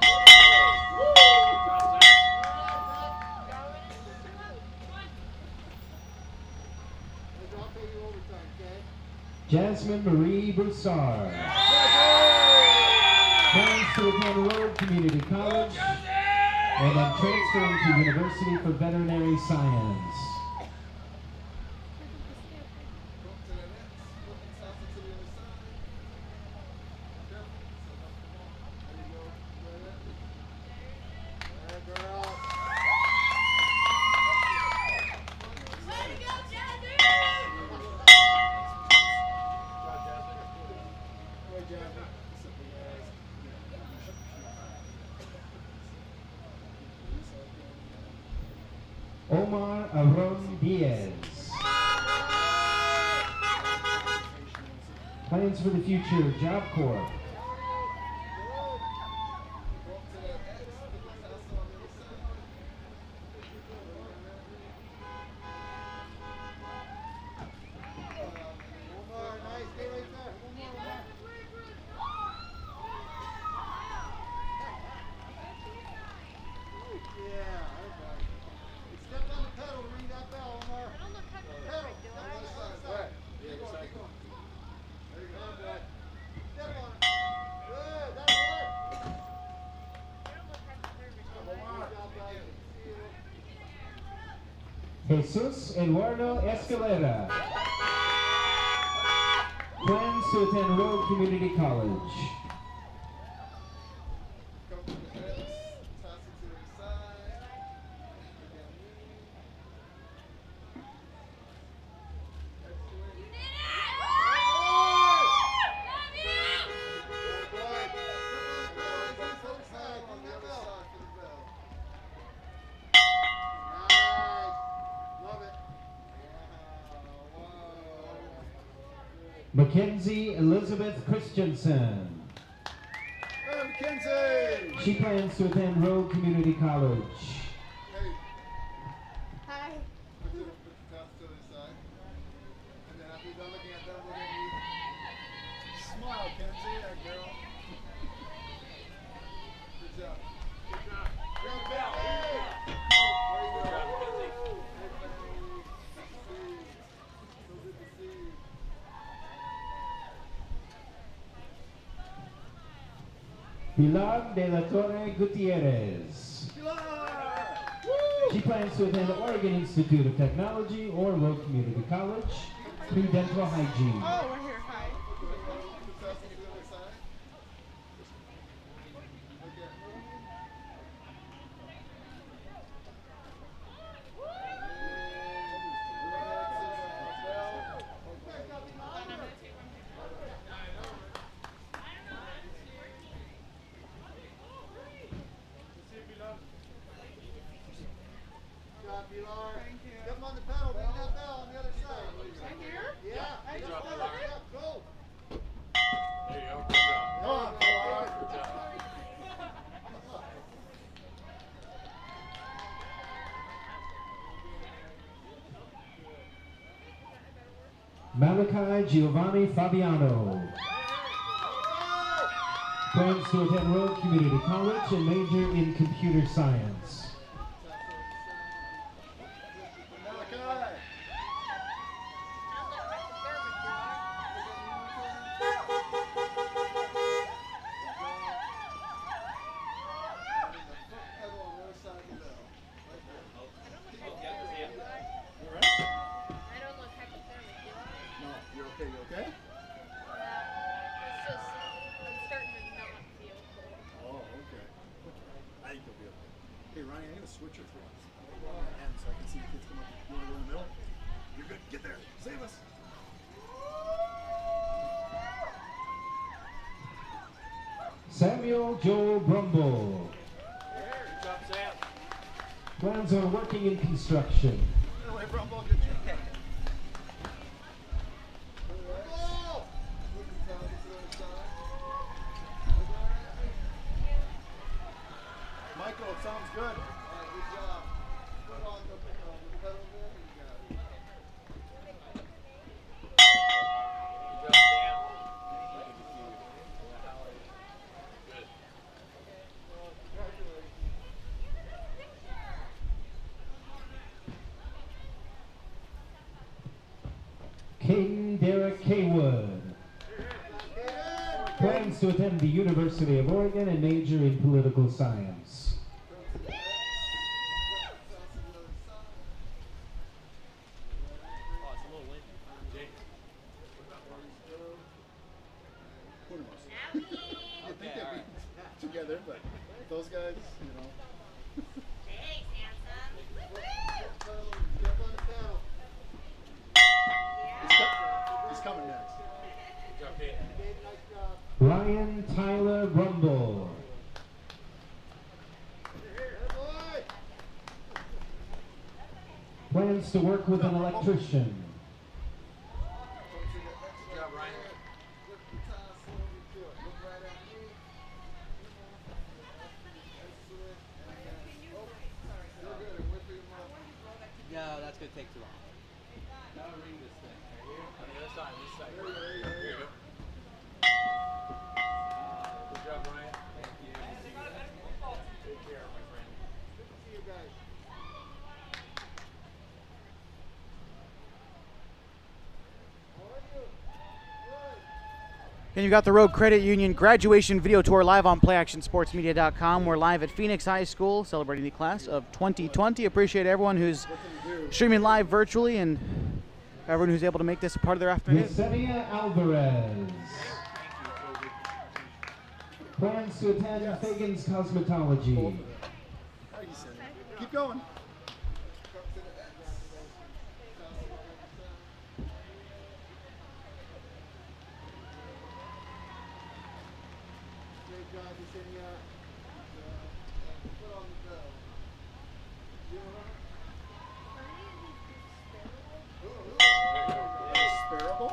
I'll pay you overtime, okay? Jasmine Marie Broussard. Plans to attend Road Community College and then transferring to University for Veterinary Science. Omar Aron Diaz. Plans for the future, Job Corps. Jesus Eduardo Escalera. Plans to attend Road Community College. Mackenzie Elizabeth Christensen. Hey, Mackenzie! She plans to attend Road Community College. Hey, Hi. put the towels to the side. And then after you're done looking at them, look at me. Smile, Kenzie, that girl. Good job. Good job. Good job. Hey! Oh, there you go. Hey, buddy. So good to see you. Pilar de la Torre Gutierrez. She plans to attend the Oregon Institute of Technology or Road Community College, pre-dental hygiene. Oh, we're here. Hi. Thank you. Step on the pedal, ring that bell on the other side. Right here? Yeah. I just Drop did it. it. Yeah, go. There you go. Good job. Come on, Pilar. Good job. Malachi Giovanni Fabiano. Plans to attend Road Community College and major in computer science. Malachi. Samuel Joel Brumble. Good job, Sam. Plans on working in construction. Michael, it sounds good. All right, good job. Put on the pedal there. You got it. Good job, Sam. Good. Caden Derek Haywood. Plans to attend the University of Oregon and major in political science. Oh, it's a little windy. Jake. I think they'd be together, but those guys, you know. Thanks, handsome. Step on the pedal. He's coming next. Good job, Kate. Nice job. Ryan Tyler Brumble. Good boy. Plans to work with an electrician. Good job, Ryan. Look the time slowly to it. Look right at me. Excellent. You're good. And whip him up. No, that's gonna take too long. Now ring this thing. Right here. On the other side, this side. Here you go. Good job, Ryan. Thank you. Take care, my friend. Good to see you guys. How are you? Good. And you got the Rogue Credit Union graduation video tour live on PlayActionSportsMedia.com. We're live at Phoenix High School celebrating the class of 2020. Appreciate everyone who's streaming live virtually and everyone who's able to make this a part of their afternoon. Yesenia Alvarez. Plans to attend Fagan's Cosmetology. How are you, Cindy? Keep going. Great job, Yesenia. Put on the bell. You Sparable?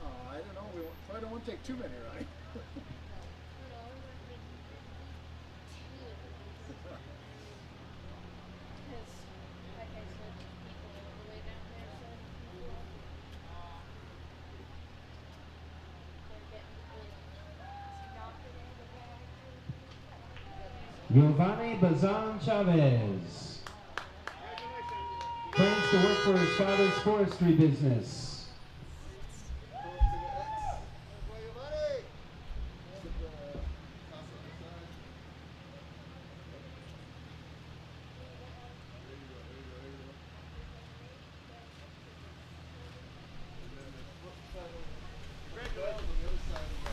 Oh, I don't know. I don't want to take too many, right? Giovanni Bazan Chavez. Plans to work for his father's forestry business.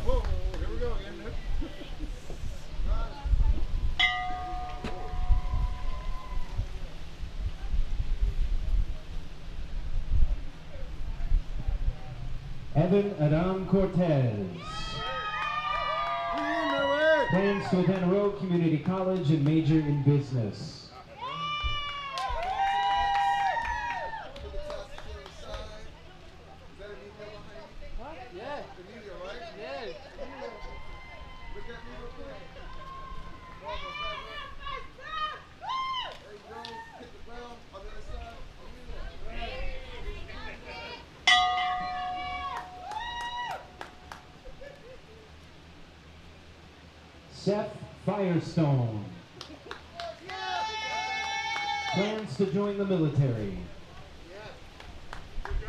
Whoa, here we go again, Nick. Evan Adam Cortez. Plans to attend Rogue Community College and major in business. Yeah. Yeah. Look at me real quick. There you go. Hit the ground on the other side. Seth Firestone. Plans to join the military. Good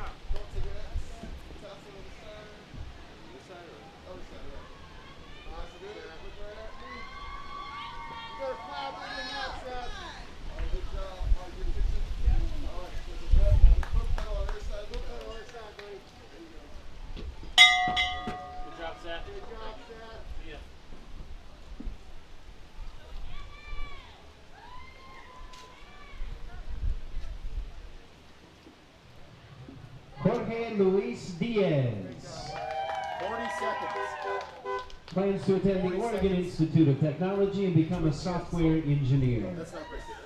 job, Seth. See ya. Jorge Luis Diaz. 40 seconds. Plans to attend the Oregon Institute of Technology and become a software engineer. That's not very good.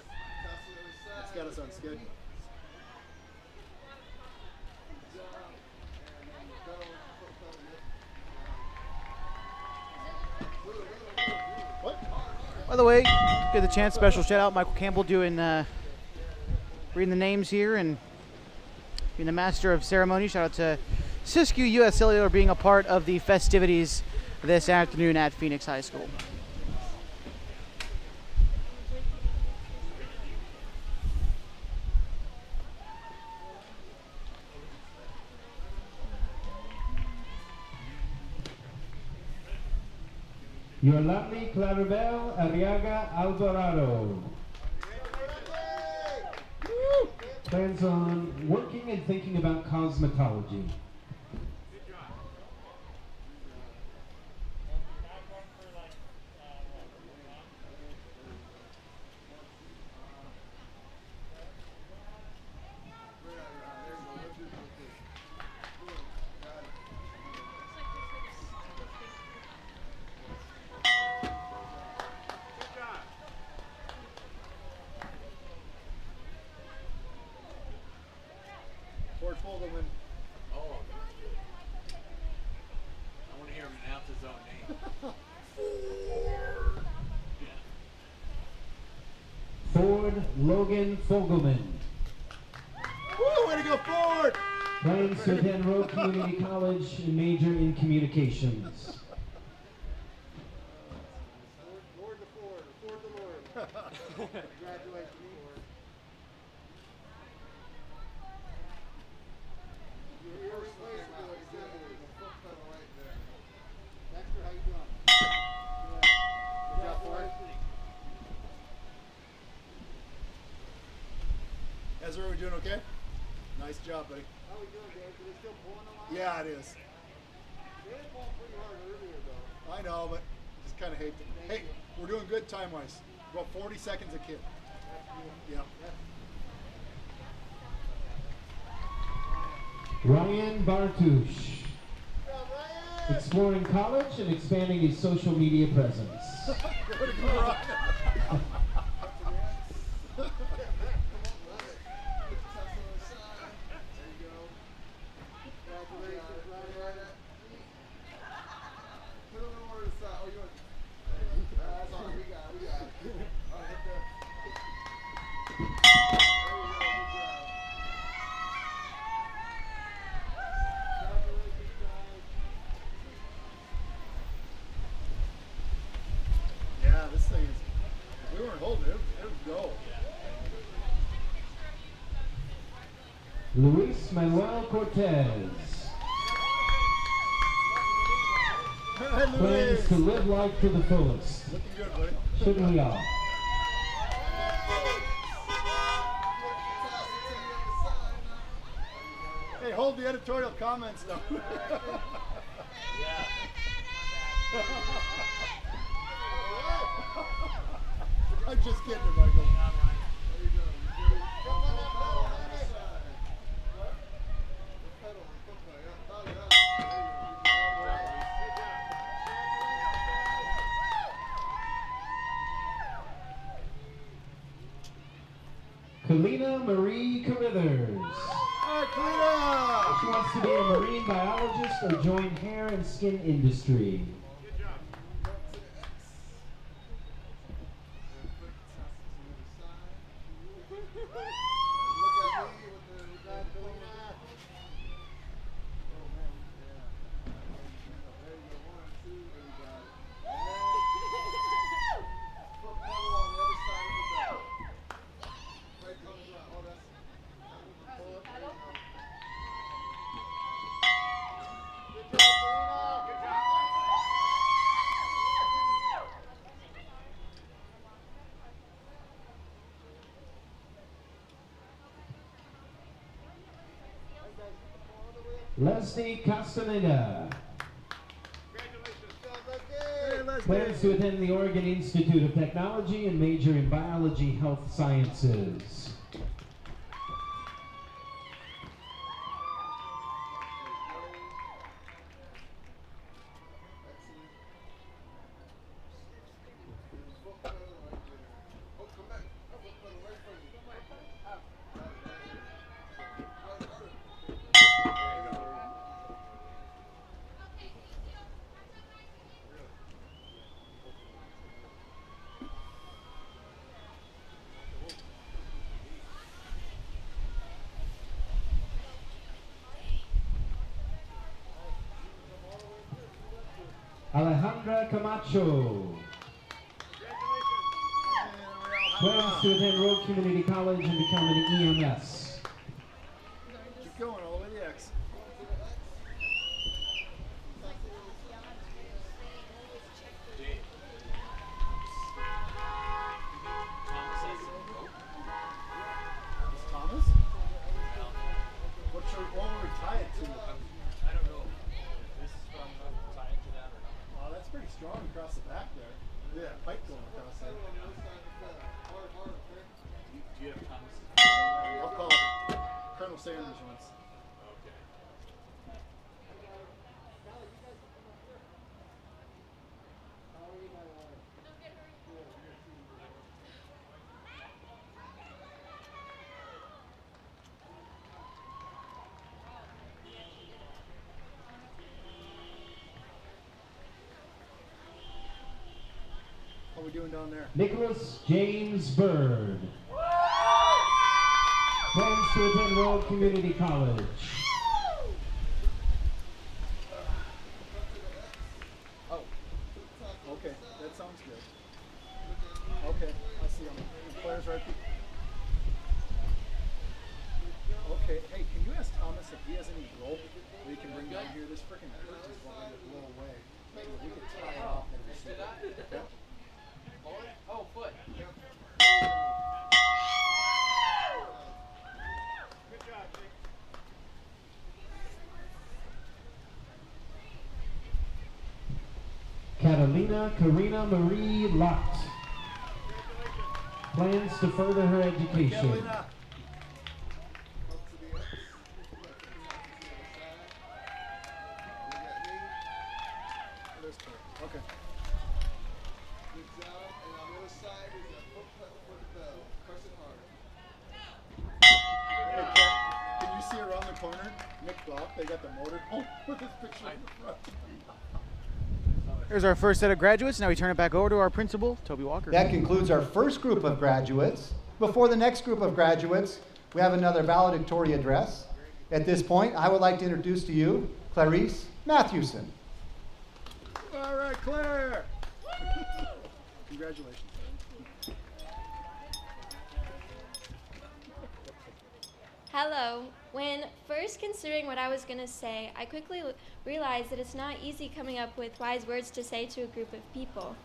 It's got us on schedule. By the way, get the chance, special shout out Michael Campbell doing reading the names here and being the master of ceremony. Shout out to Siskiyou US Cellular being a part of the festivities this afternoon at Phoenix High School. Yolandi Claribel Arriaga Alvarado. Plans on working and thinking about cosmetology. Ford Fogelman. Oh. I want to hear him announce his own name. Ford Logan Fogelman. Woo, way to go Ford! Plans to attend Road Community College and major in communications. Lord to Ford, Ford to Lord. Congratulations, Ford. Dexter, how you doing? Good job, Ford. Ezra, are we doing okay? Nice job, buddy. How are we doing, Dave? Are they still pulling a lot? Yeah, it is. They had pulled pretty hard earlier, though. I know, but just kind of hate it. Hey, we're doing good time-wise. About 40 seconds a kid. Yeah. Ryan Bartush. Exploring college and expanding his social media presence. Yeah, this thing is, if we weren't holding it, it would go. Luis Manuel Cortez. Plans to live life to the fullest. Looking good, buddy. Shouldn't we all? Hey, hold the editorial comments though. I'm just kidding, Michael. Kalina Marie Carithers. All right, Kalina! She wants to be a marine biologist or join hair and skin industry. Leslie Castaneda. Plans to attend the Oregon Institute of Technology and major in biology health sciences. Alejandra Camacho. Plans to attend Rogue Community College and become an EMS. Keep going all the way to the X. Thomas? What will we tie it to? I don't know. This is strong enough to tie it to that or not? Oh, that's pretty strong across the back there. Yeah, pipe going across there. Do you have Thomas? I'll call Colonel Sanders once. Okay. What are we doing down there? Nicholas James Bird. Plans to attend Rogue Community College. Oh. Okay, that sounds good. Okay, I see them. The players right there. Okay, hey, can you ask Thomas if he has any rope that he can bring down here? This freaking curtain's wanting to blow away. Maybe we could tie it off and receive it. Okay? Oh, foot. Catalina Karina Marie Lott. Plans to further her education. Catalina. There's Claire. Okay. Hey, Kat, can you see around the corner? Nick Block, they got the motor home with his picture in the front. Here's our first set of graduates. Now we turn it back over to our principal, Toby Walker. That concludes our first group of graduates. Before the next group of graduates, we have another valedictorian address. At this point, I would like to introduce to you Clarice Mathewson. All right, Claire. Congratulations. Hello. When first considering what I was going to say, I quickly realized that it's not easy coming up with wise words to say to a group of people.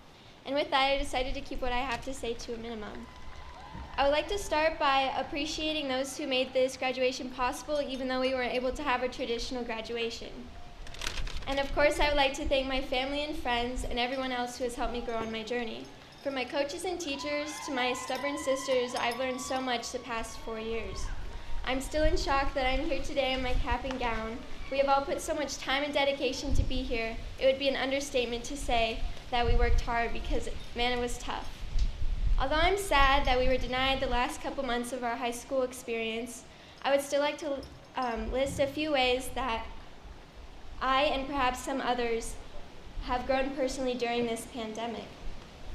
And with that, I decided to keep what I have to say to a minimum. I would like to start by appreciating those who made this graduation possible, even though we weren't able to have a traditional graduation. And of course, I would like to thank my family and friends and everyone else who has helped me grow on my journey. From my coaches and teachers to my stubborn sisters, I've learned so much the past 4 years. I'm still in shock that I'm here today in my cap and gown. We have all put so much time and dedication to be here. It would be an understatement to say that we worked hard because, man, it was tough. Although I'm sad that we were denied the last couple months of our high school experience, I would still like to list a few ways that I and perhaps some others have grown personally during this pandemic.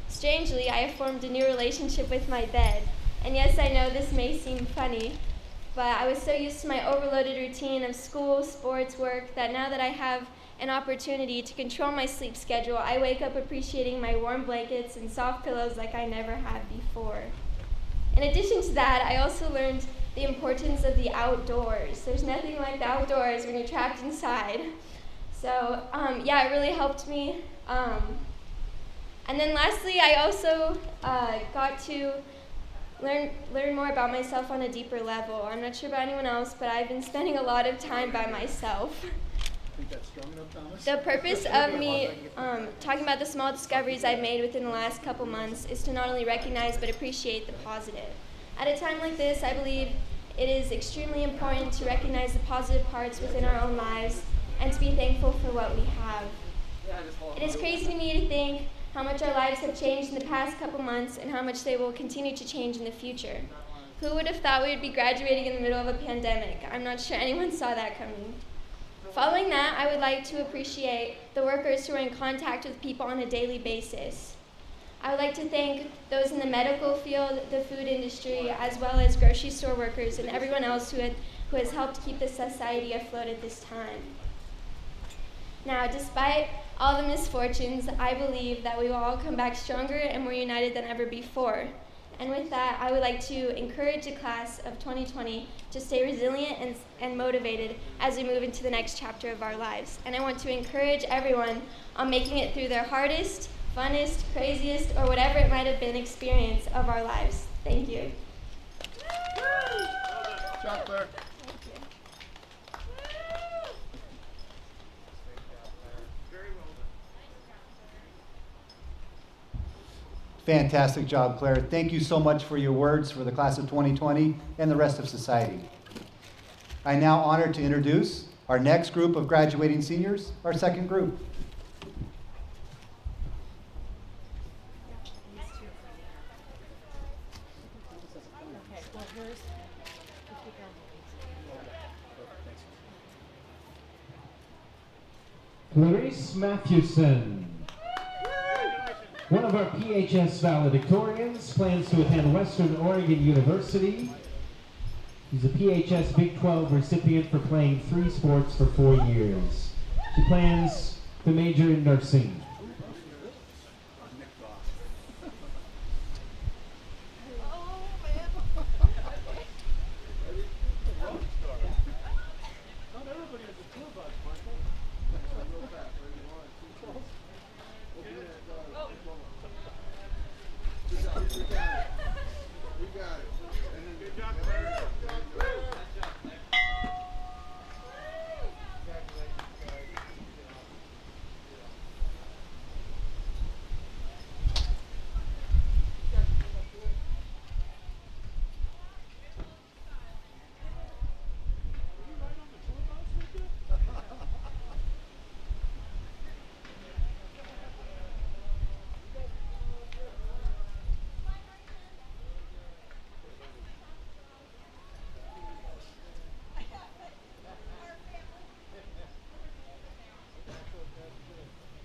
Strangely, I have formed a new relationship with my bed. And yes, I know this may seem funny, but I was so used to my overloaded routine of school, sports, work, that now that I have an opportunity to control my sleep schedule, I wake up appreciating my warm blankets and soft pillows like I never had before. In addition to that, I also learned the importance of the outdoors. There's nothing like the outdoors when you're trapped inside. So yeah, it really helped me. And then lastly, I also got to learn more about myself on a deeper level. I'm not sure about anyone else, but I've been spending a lot of time by myself. Think that's strong enough, Thomas? The purpose of me talking about the small discoveries I've made within the last couple months is to not only recognize but appreciate the positive. At a time like this, I believe it is extremely important to recognize the positive parts within our own lives and to be thankful for what we have. It is crazy to me to think how much our lives have changed in the past couple months and how much they will continue to change in the future. Who would have thought we would be graduating in the middle of a pandemic? I'm not sure anyone saw that coming. Following that, I would like to appreciate the workers who are in contact with people on a daily basis. I would like to thank those in the medical field, the food industry, as well as grocery store workers and everyone else who has helped keep the society afloat at this time. Now, despite all the misfortunes, I believe that we will all come back stronger and more united than ever before. And with that, I would like to encourage the class of 2020 to stay resilient and motivated as we move into the next chapter of our lives. And I want to encourage everyone on making it through their hardest, funnest, craziest, or whatever it might have been experience of our lives. Thank you. Good job, Claire. Fantastic job, Claire. Thank you so much for your words for the class of 2020 and the rest of society. I'm now honored to introduce our next group of graduating seniors, our second group. Clarice Mathewson. One of our PHS valedictorians plans to attend Western Oregon University. He's a PHS Big 12 recipient for playing 3 sports for 4 years. She plans to major in nursing.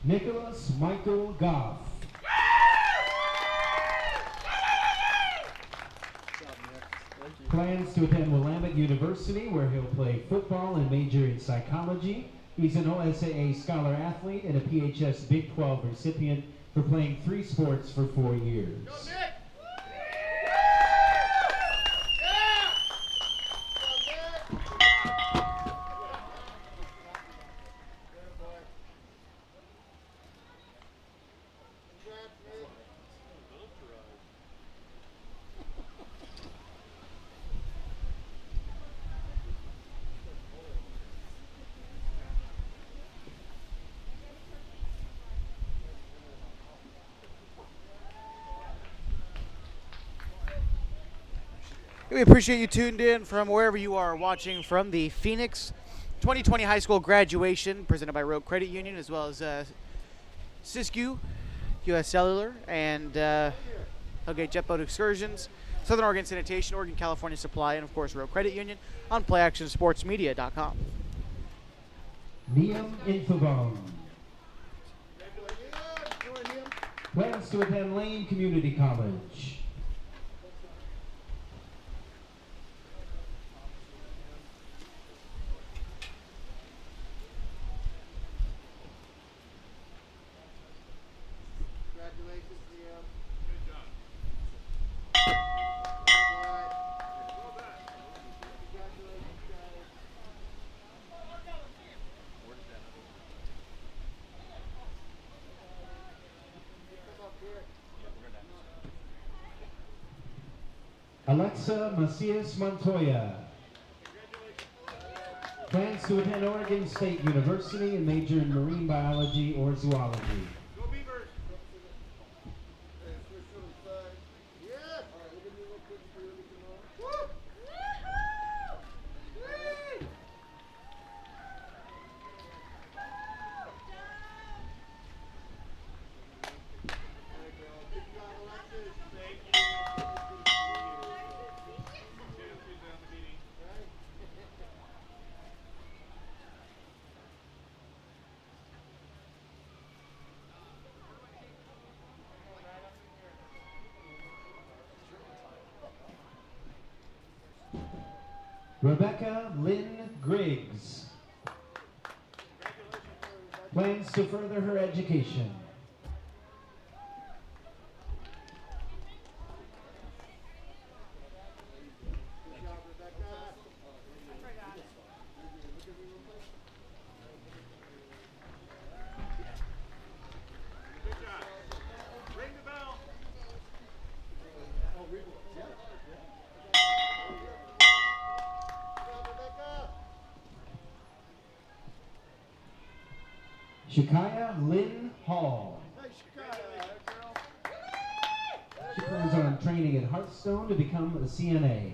Nicholas Michael Goff. Plans to attend Willamette University, where he'll play football and major in psychology. He's an OSAA scholar athlete and a PHS Big 12 recipient for playing 3 sports for 4 years. We appreciate you tuned in from wherever you are watching from the Phoenix 2020 high school graduation presented by Rogue Credit Union, as well as Siskiyou, U.S. Cellular, and Hellgate Jet Boat Excursions, Southern Oregon Sanitation, Oregon California Supply, and of course Rogue Credit Union on PlayActionSportsMedia.com. Liam Infobone. Plans to attend Lane Community College. Alexa Macias Montoya. Plans to attend Oregon State University and major in marine biology or zoology. Rebecca Lynn Griggs. Plans to further her education. Shikaya Lynn Hall. She plans on training at Hearthstone to become a CNA.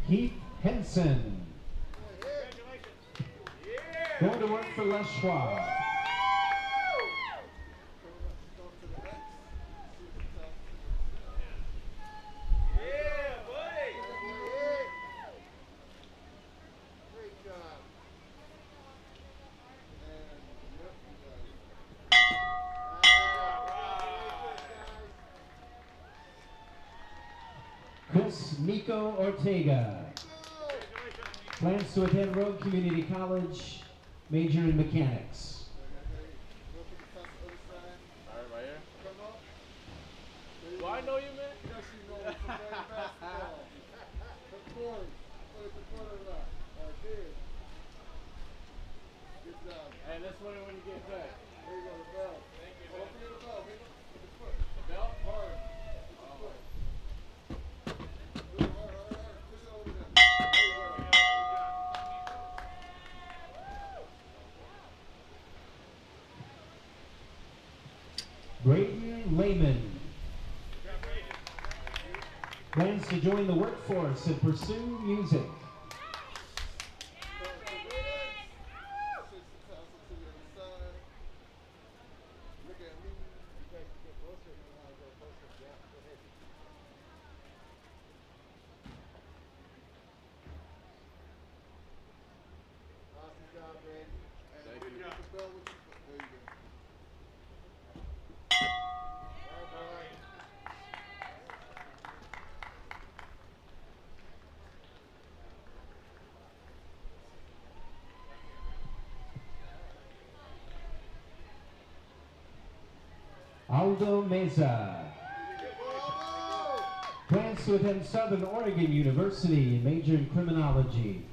Heath Henson. Going to work for Les Schwab. Chris Nico Ortega. Plans to attend Rogue Community College, major in mechanics. Right here. Do I know you, man? Yes, you know me from playing basketball. The corner. Put the corner left. Right there. Good job. Hey, let's win it when you get back. There you go, the bell. Thank you, Oh, man. feel the bell. Feel the foot. The belt? Hard. Oh. Hard. Push it over there. There you go. Braden Lehman. Plans to join the workforce and pursue music. Aldo Meza. Plans to attend Southern Oregon University and major in criminology.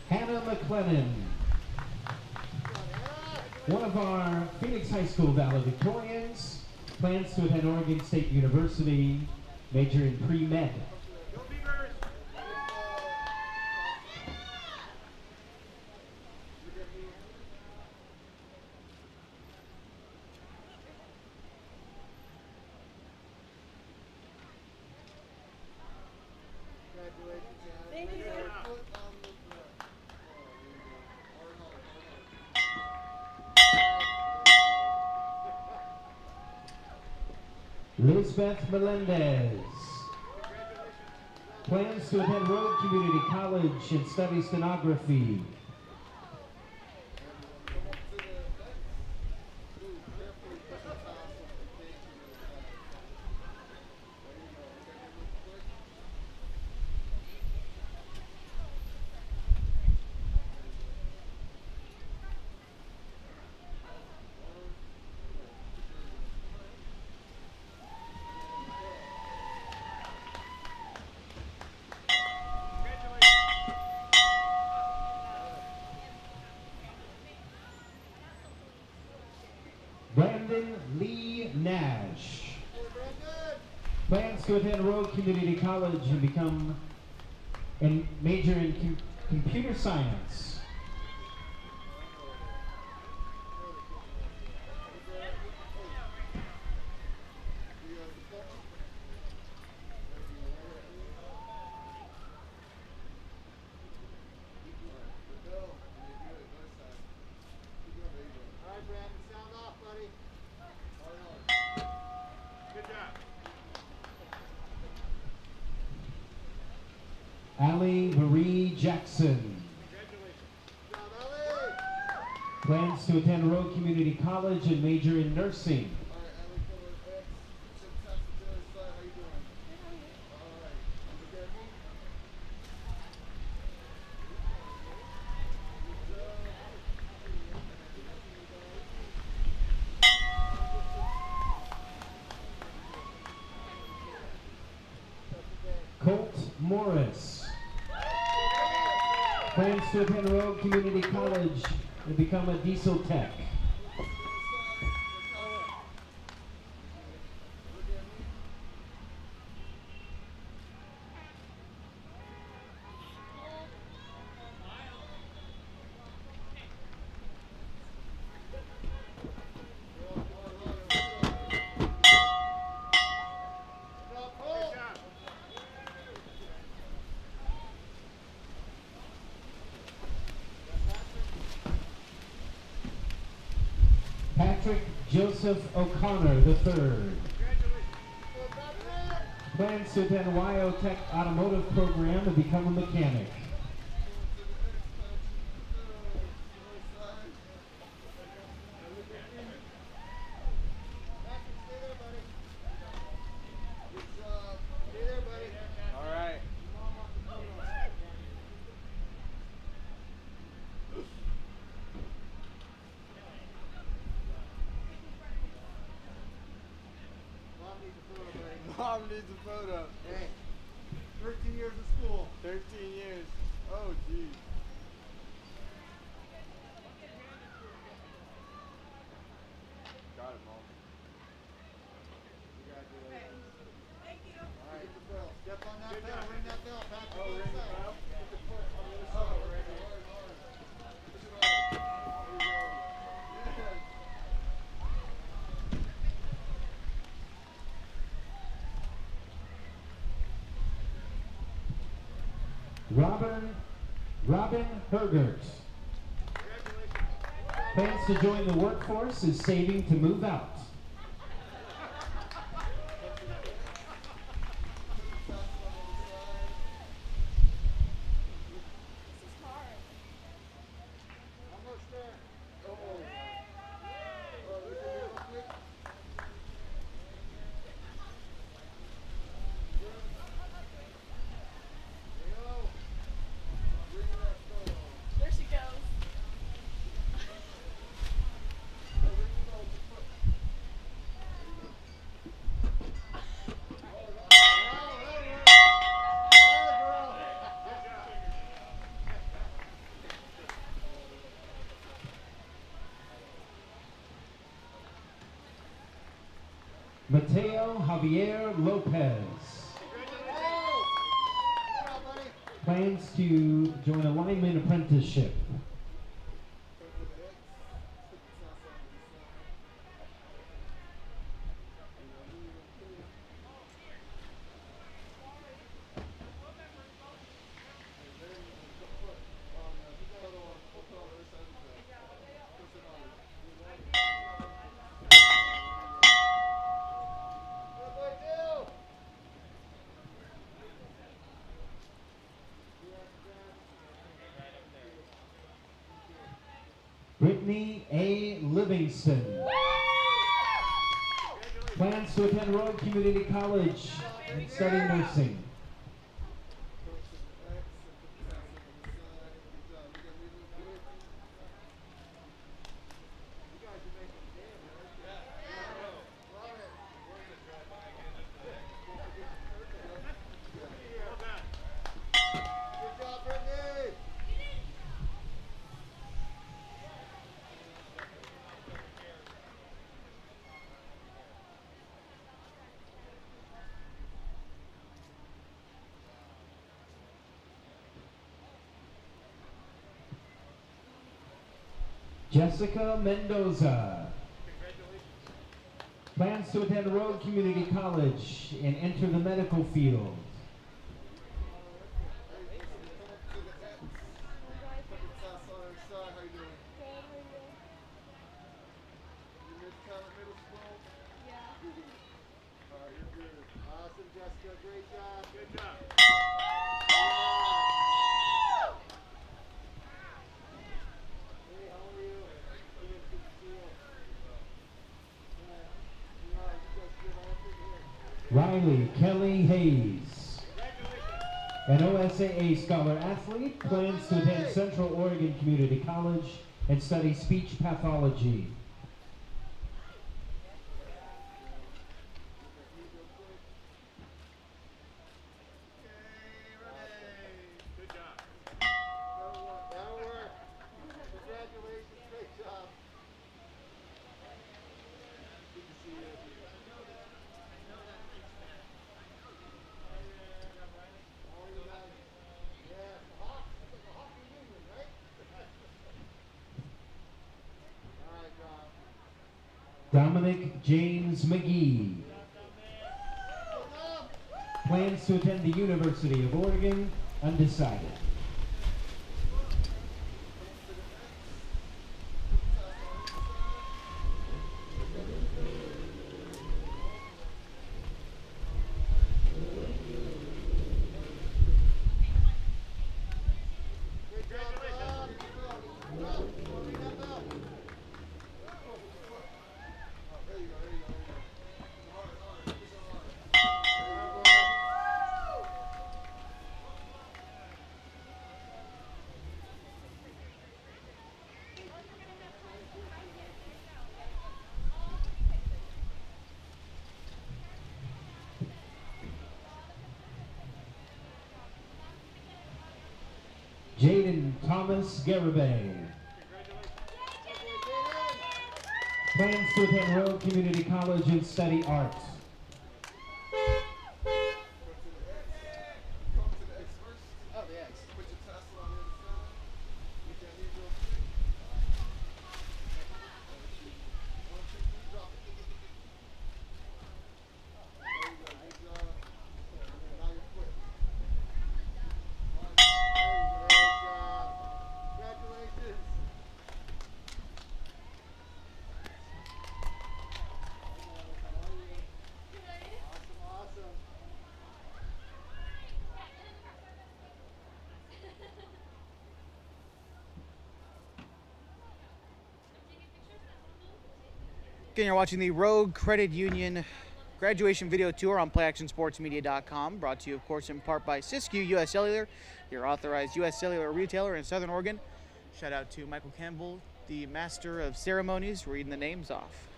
Hannah McLennan, one of our Phoenix High School valedictorians, plans to attend Oregon State University, major in pre-med. Thank you, sir. Lisbeth Melendez. Plans to attend Rogue Community College and study stenography. Brandon Lee Nash. Plans to attend Rogue Community College and become and major in computer science. Allie Marie Jackson. Plans to attend Rogue Community College and major in nursing. Colt Morris. Plans to attend Rogue Community College and become a diesel tech. Patrick Joseph O'Connor III. Plans to attend WyoTech Automotive Program and become a mechanic. Mom needs a photo. Hey, 13 years of school. 13 years. Oh, geez. Got it, Mom. Congratulations. Thank you. All right, step on that bell. Ring that bell. Patrick, Oh, on the ring the side. bell? Put the foot on the other side. Right here. Push it over. There you go. Yes. Robin Hergert. Plans to join the workforce, is saving to move out. There she goes. Mateo Javier Lopez. Plans to join a lineman apprenticeship. Brittany A. Livingston. Plans to attend Royal Community College and study nursing. Jessica Mendoza. Plans to attend Road Community College and enter the medical field. Awesome, Jessica. Great job. Good job. Hey, how are you? Good to see you. Riley Kelly Hayes. An OSAA scholar athlete, plans to attend Central Oregon Community College and study speech pathology. Dominic James McGee. Plans to attend the University of Oregon, undecided. Jaden Thomas Garibay. Plans to attend Road Community College and study art. Again, you're watching the Rogue Credit Union graduation video tour on playactionsportsmedia.com, brought to you, of course, in part by Siskiyou U.S. Cellular, your authorized U.S. Cellular retailer in Southern Oregon. Shout out to Michael Campbell, the master of ceremonies, reading the names off.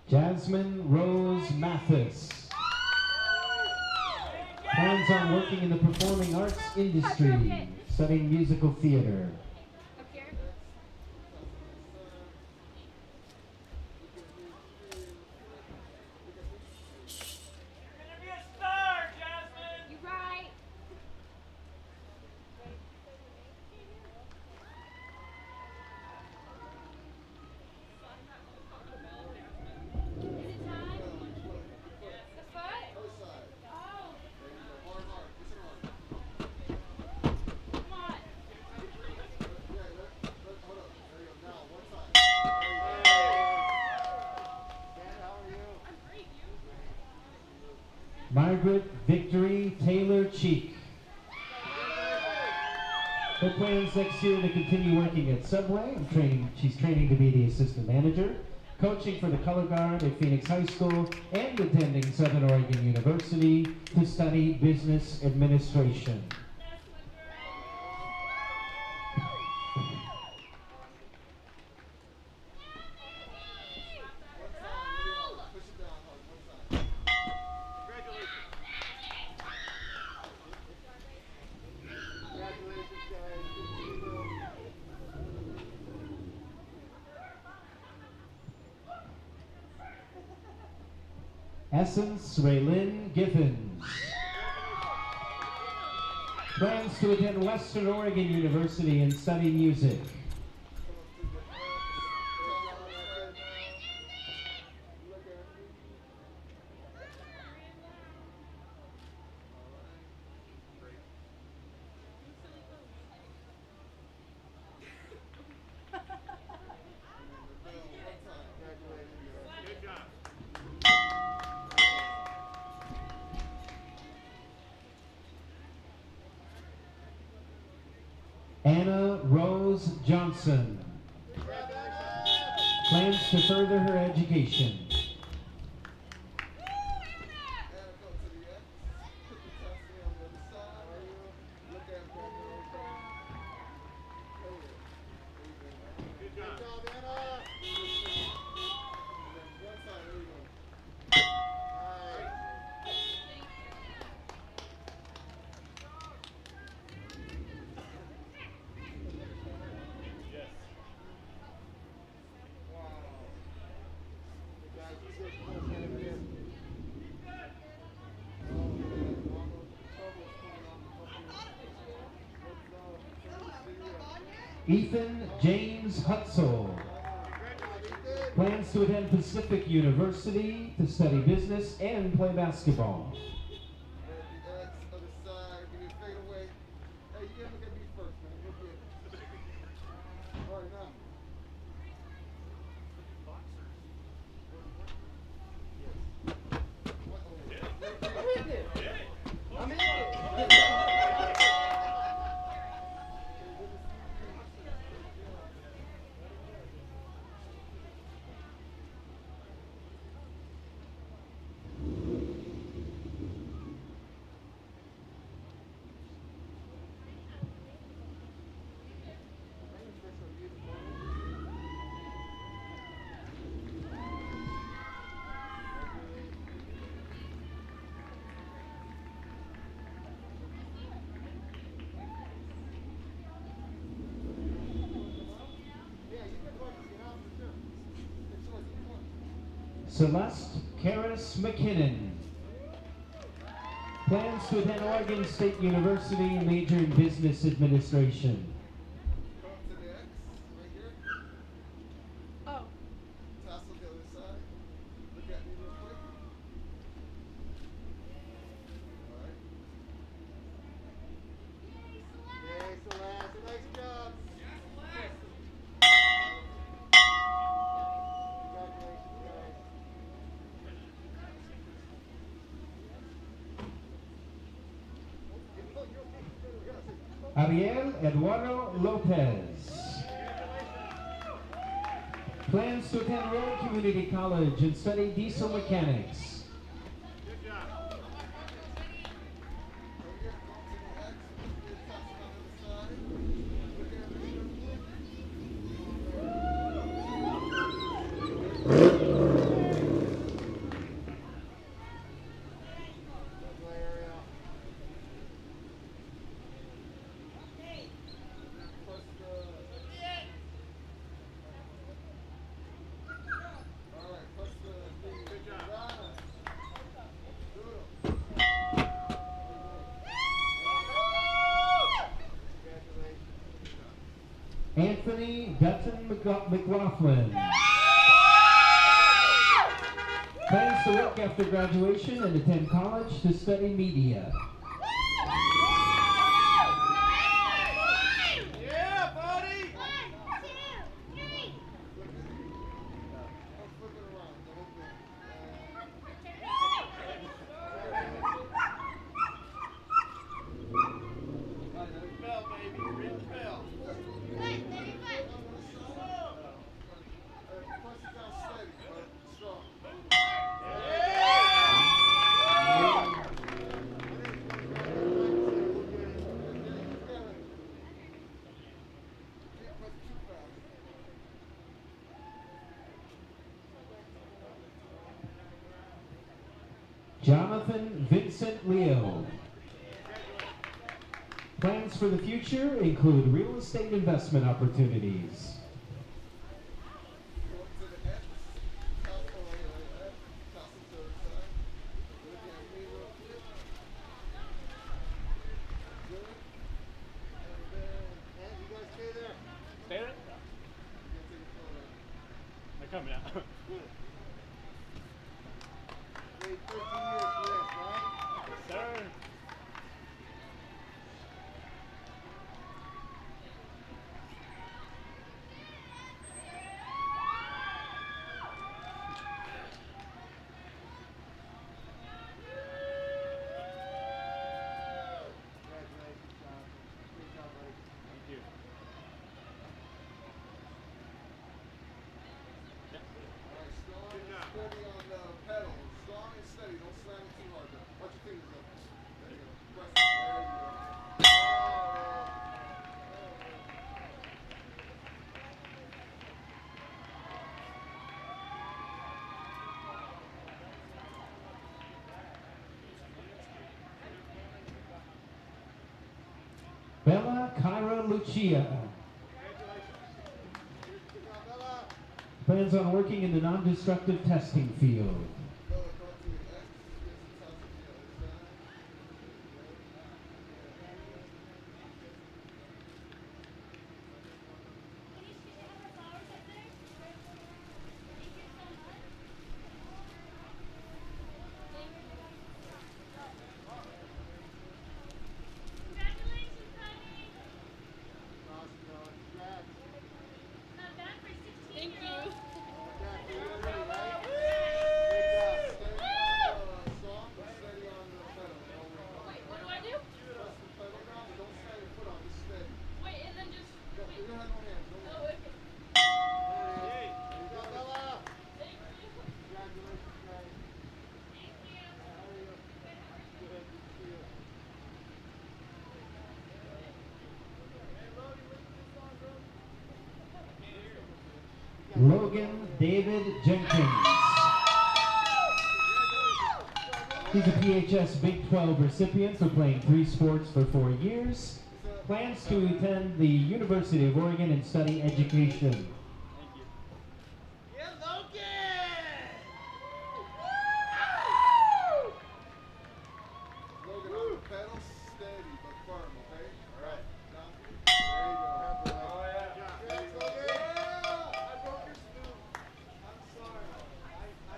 Jasmine Rose Mathis. Plans on working in the performing arts industry, studying musical theater. Margaret Victory Taylor Cheek. Her plans next year to continue working at Subway. She's training to be the assistant manager, coaching for the color guard at Phoenix High School, and attending Southern Oregon University to study business administration. Essence Raylyn Giffens. Plans to attend Western Oregon University and study music. Anna Rose Johnson. Plans to further her education. Ethan James Hutzel. Plans to attend Pacific University to study business and play basketball. Celeste Karis McKinnon. Plans to attend Oregon State University and major in business administration. Oh. Tassel the other side. Look at me real quick. All right. Yay, Celeste. Nice job. Ariel Eduardo Lopez. Plans to attend Royal Community College and study diesel mechanics. Anthony Dutton McLaughlin. Plans to work after graduation and attend college to study media. Yeah, buddy! Bell, baby. Ring the bell. Jonathan Vincent Leo. Plans for the future include real estate investment opportunities. Wait 13 years for this, right? Yes, sir. Congratulations, Jonathan. Great job, buddy. Thank you. All right, strong and steady on the pedal. Strong and steady. Don't slam it too hard, though. Watch your fingers up. There you go. Press it. There you go. Bella Kyra Lucia Good job, Bella. plans on working in the non-destructive testing field. Bella, come to your X. Get some tough to the other side. Congratulations, honey. Awesome, Bella. Congrats. Not bad for 16 Thank year you. old. Congrats. You're ready, right? Great job. Steady on the strong, but steady on the pedal. Wait, what do I do? Press the pedal down, but don't slam your foot on. Just steady. Wait, and then just. Go. You don't have no hands. No Oh, hands. okay. There it is. There you go, Bella. Thank you. Congratulations, guys. Thank you. How are you? Good. Good to see you. Logan David Jenkins. He's a PHS Big 12 recipient for playing 3 sports for 4 years. Plans to attend the University of Oregon and study education. Logan, on the pedal, steady but firm, okay? All right. Down. There you go. Oh, yeah. Congrats, Logan. I broke your spoon. I'm sorry. I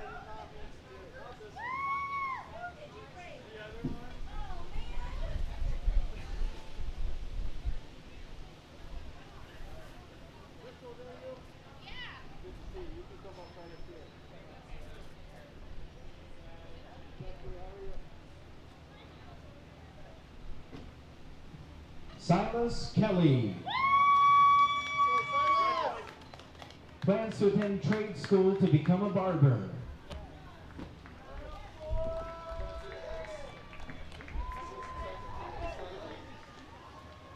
did not mean to do it. Not this one. The other one? Crystal, there you? Yeah. Good to see you. You can come up right up here. Jeffrey, how are you? Silas Kelly. Go, Silas! Plans to attend trade school to become a barber.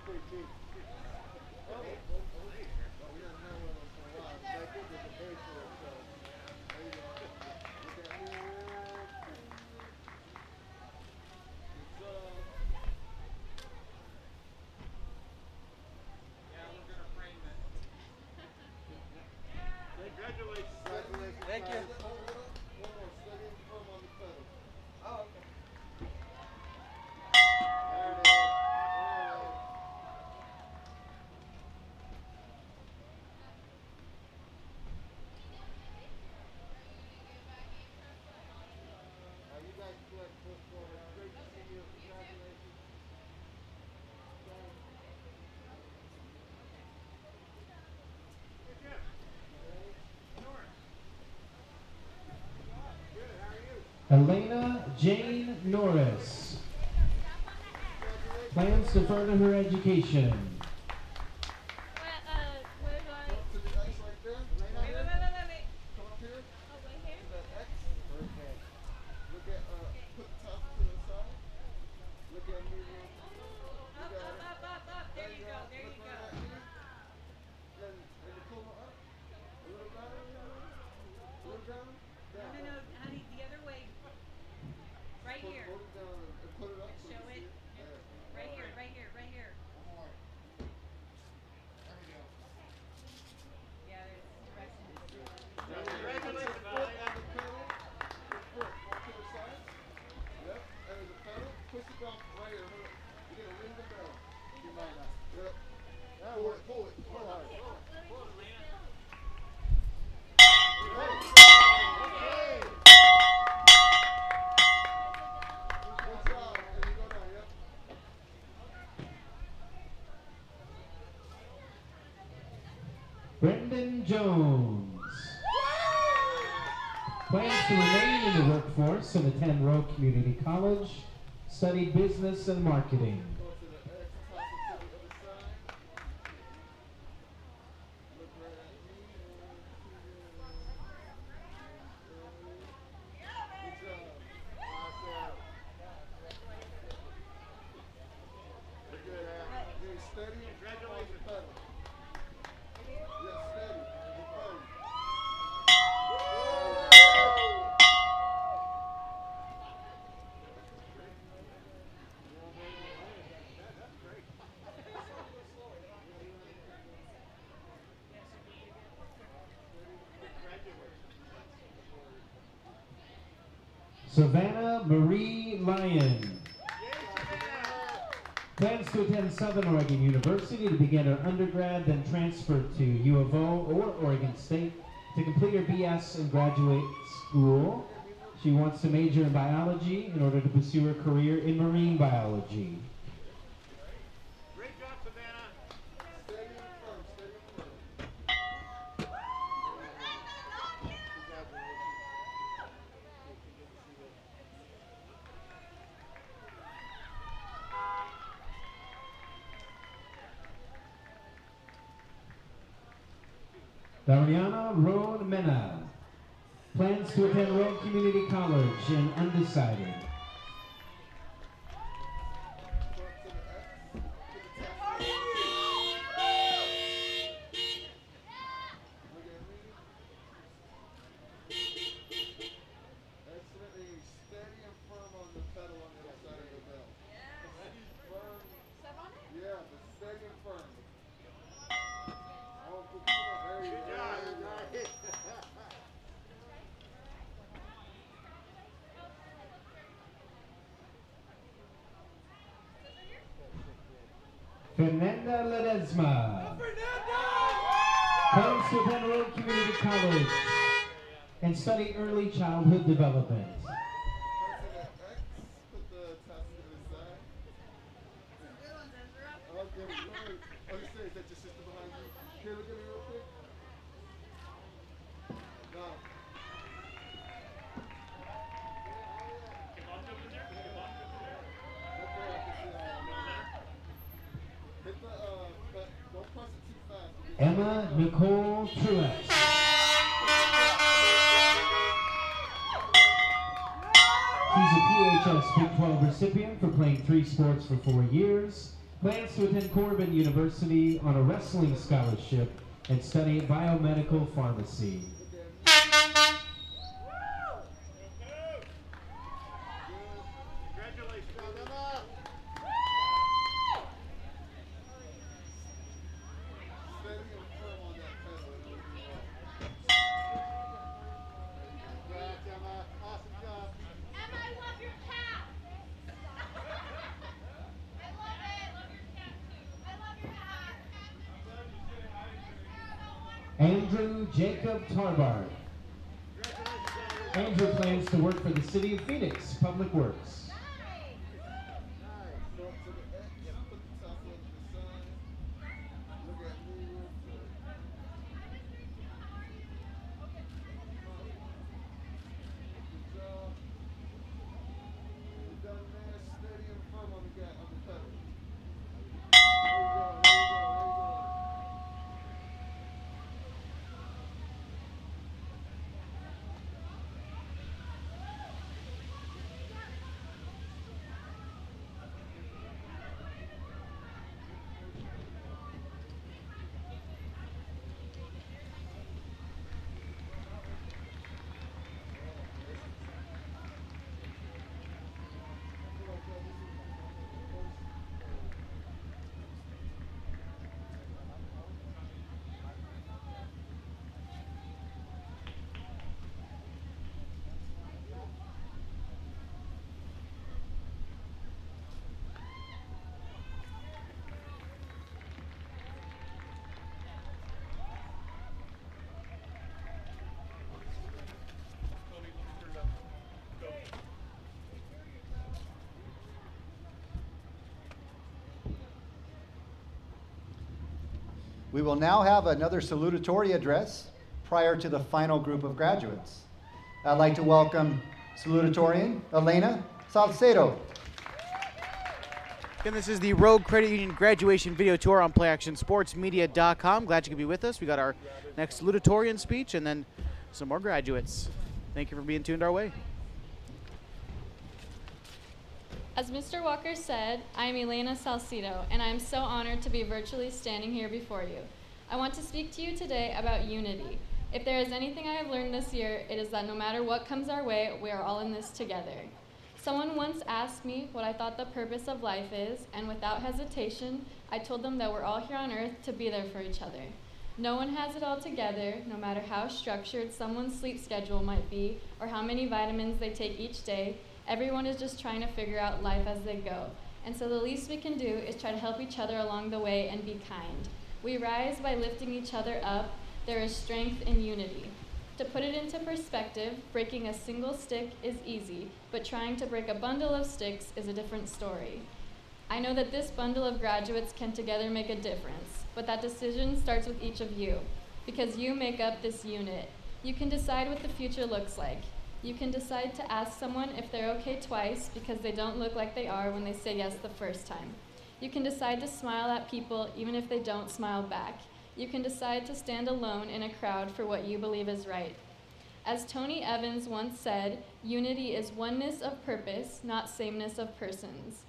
Pretty cheap. Oh, we haven't had one of those for a while. So I think there's a base for it, so there you go. Look at here. Good job. Yeah, we're gonna frame it. Congratulations. Congratulations. Thank you. Silas. Hold it up. One more. Steady and firm on the pedal. Oh, okay. There it is. All right. You guys collect push forward. Great to see you. Congratulations. Elena Jane Norris. Plans to further her education. Where do I? To the X right there. Right here. Wait. Come up here. Oh, right here? To that X. Perfect. Look at, put the top to the side. Look at me. You got it. Up. There you go. There Look you right go. at me. And the coma up. A little down. A little down. Down. No, honey, the other way. Right Put, here. Hold it down and put it up. So Show you it. see There. Right here, right here, right here. One more. Brendan Jones. Plans to remain in the workforce and attend Rogue Community College. Studied business and marketing. Go to the X, toss it to the other side. Look right at me. Good job. Awesome. Look good, Al. Hey, steady. Congratulations. Pedal. Yes, steady. Good pedal. Savannah Marie Lyon. Plans to attend Southern Oregon University to begin her undergrad, then transfer to U of O or Oregon State to complete her BS and graduate school. She wants to major in biology in order to pursue her career in marine biology. Great job, Savannah. Steady and firm. Steady and firm. Dariana Roan Mena. Plans to attend Rogue Community College and undecided. Excellent. Steady and firm on the pedal on the other side of the bell. Firm. Yeah, but steady and firm. Oh, good job. There you go. There you go. Fernanda Ledesma. Plans to attend Rogue Community College and study early childhood development. Go to the X, put the test to the side. Okay, sorry. Oh, you say, is that your sister behind you? Here, look at me real quick. No. Hit the, but don't press it too fast. Emma Nicole Truex. She's a PHS Big 12 recipient for playing 3 sports for 4 years. Plans to attend Corbin University on a wrestling scholarship and study biomedical pharmacy. Congratulations. Steady and firm on that pedal. And it'll be well. Congrats, Emma. Awesome job. Emma, I love your cap. I love it. Love your cap too. I love your hat. Andrew Jacob Tarbard. Andrew plans to work for the City of Phoenix Public Works. Go up to the X, put the top up to the side. Look at me real quick. Good job. You're done there. Steady and firm on the pedal. There you go, there you go, there you go. We will now have another salutatory address prior to the final group of graduates. I'd like to welcome Salutatorian Elena Salcedo. Again, this is the Rogue Credit Union graduation video tour on PlayActionSportsMedia.com. Glad you could be with us. We got our next salutatorian speech and then some more graduates. Thank you for being tuned our way. As Mr. Walker said, I am Elena Salcedo, and I am so honored to be virtually standing here before you. I want to speak to you today about unity. If there is anything I have learned this year, it is that no matter what comes our way, we are all in this together. Someone once asked me what I thought the purpose of life is, and without hesitation, I told them that we're all here on earth to be there for each other. No one has it all together, no matter how structured someone's sleep schedule might be, or how many vitamins they take each day. Everyone is just trying to figure out life as they go. And so the least we can do is try to help each other along the way and be kind. We rise by lifting each other up. There is strength in unity. To put it into perspective, breaking a single stick is easy, but trying to break a bundle of sticks is a different story. I know that this bundle of graduates can together make a difference, but that decision starts with each of you, because you make up this unit. You can decide what the future looks like. You can decide to ask someone if they're okay twice because they don't look like they are when they say yes the first time. You can decide to smile at people even if they don't smile back. You can decide to stand alone in a crowd for what you believe is right. As Tony Evans once said, unity is oneness of purpose, not sameness of persons.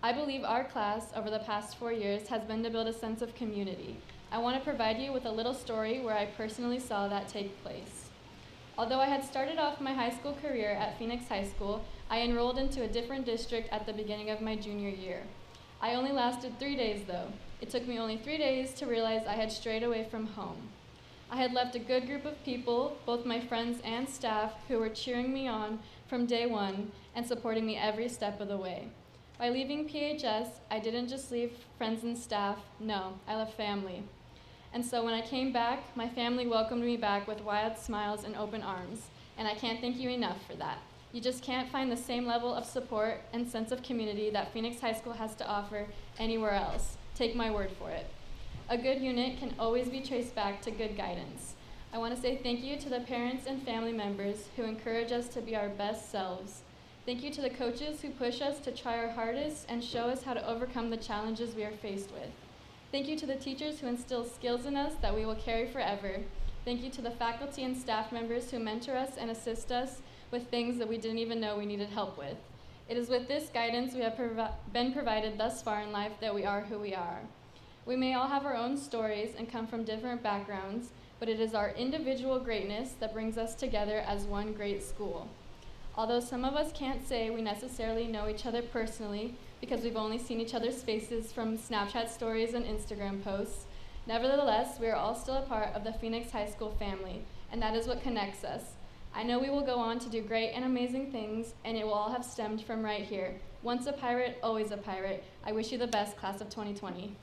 I believe our class over the past 4 years has been to build a sense of community. I want to provide you with a little story where I personally saw that take place. Although I had started off my high school career at Phoenix High School, I enrolled into a different district at the beginning of my junior year. I only lasted 3 days though. It took me only 3 days to realize I had strayed away from home. I had left a good group of people, both my friends and staff, who were cheering me on from day one and supporting me every step of the way. By leaving PHS, I didn't just leave friends and staff, no, I left family. And so when I came back, my family welcomed me back with wide smiles and open arms, and I can't thank you enough for that. You just can't find the same level of support and sense of community that Phoenix High School has to offer anywhere else. Take my word for it. A good unit can always be traced back to good guidance. I want to say thank you to the parents and family members who encourage us to be our best selves. Thank you to the coaches who push us to try our hardest and show us how to overcome the challenges we are faced with. Thank you to the teachers who instill skills in us that we will carry forever. Thank you to the faculty and staff members who mentor us and assist us with things that we didn't even know we needed help with. It is with this guidance we have been provided thus far in life that we are who we are. We may all have our own stories and come from different backgrounds, but it is our individual greatness that brings us together as one great school. Although some of us can't say we necessarily know each other personally because we've only seen each other's faces from Snapchat stories and Instagram posts, nevertheless, we are all still a part of the Phoenix High School family, and that is what connects us. I know we will go on to do great and amazing things, and it will all have stemmed from right here. Once a pirate, always a pirate. I wish you the best, class of 2020.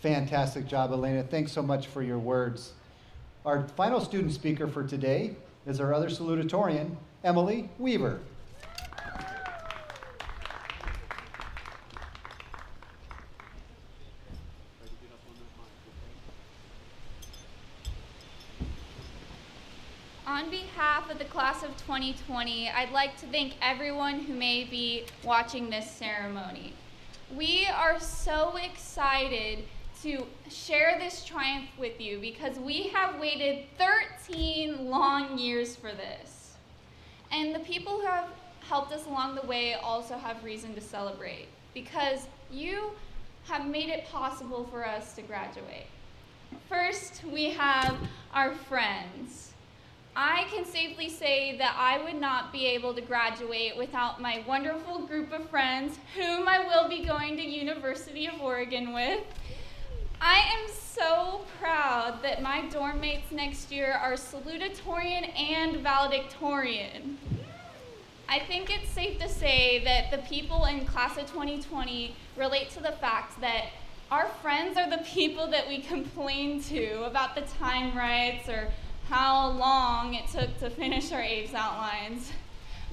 Fantastic job, Elena. Thanks so much for your words. Our final student speaker for today is our other salutatorian, Emily Weaver. On behalf of the class of 2020, I'd like to thank everyone who may be watching this ceremony. We are so excited to share this triumph with you because we have waited 13 long years for this. And the people who have helped us along the way also have reason to celebrate because you have made it possible for us to graduate. First, we have our friends. I can safely say that I would not be able to graduate without my wonderful group of friends whom I will be going to University of Oregon with. I am so proud that my dorm mates next year are Salutatorian and Valedictorian. I think it's safe to say that the people in class of 2020 relate to the fact that our friends are the people that we complain to about the time rights or how long it took to finish our APES outlines.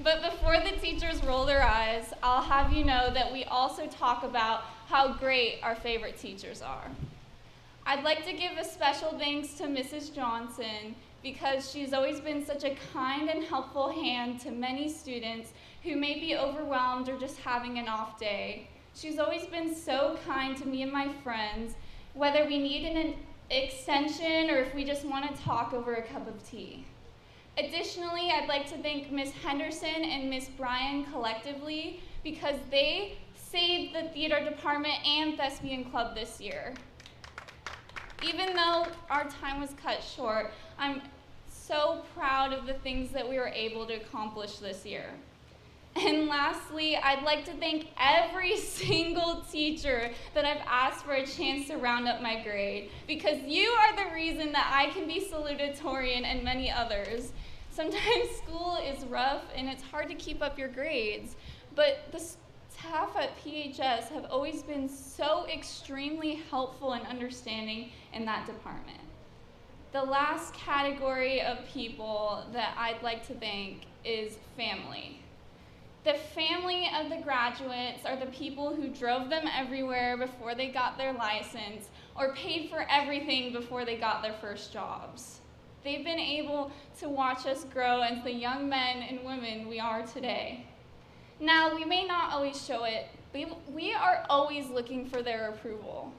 But before the teachers roll their eyes, I'll have you know that we also talk about how great our favorite teachers are. I'd like to give a special thanks to Mrs. Johnson because she's always been such a kind and helpful hand to many students who may be overwhelmed or just having an off day. She's always been so kind to me and my friends, whether we need an extension or if we just want to talk over a cup of tea. Additionally, I'd like to thank Ms. Henderson and Ms. Bryan collectively because they saved the theater department and thespian club this year. Even though our time was cut short, I'm so proud of the things that we were able to accomplish this year. And lastly, I'd like to thank every single teacher that I've asked for a chance to round up my grade, because you are the reason that I can be salutatorian and many others. Sometimes school is rough and it's hard to keep up your grades, but the staff at PHS have always been so extremely helpful and understanding in that department. The last category of people that I'd like to thank is family. The family of the graduates are the people who drove them everywhere before they got their license or paid for everything before they got their first jobs. They've been able to watch us grow into the young men and women we are today. Now, we may not always show it, but we are always looking for their approval.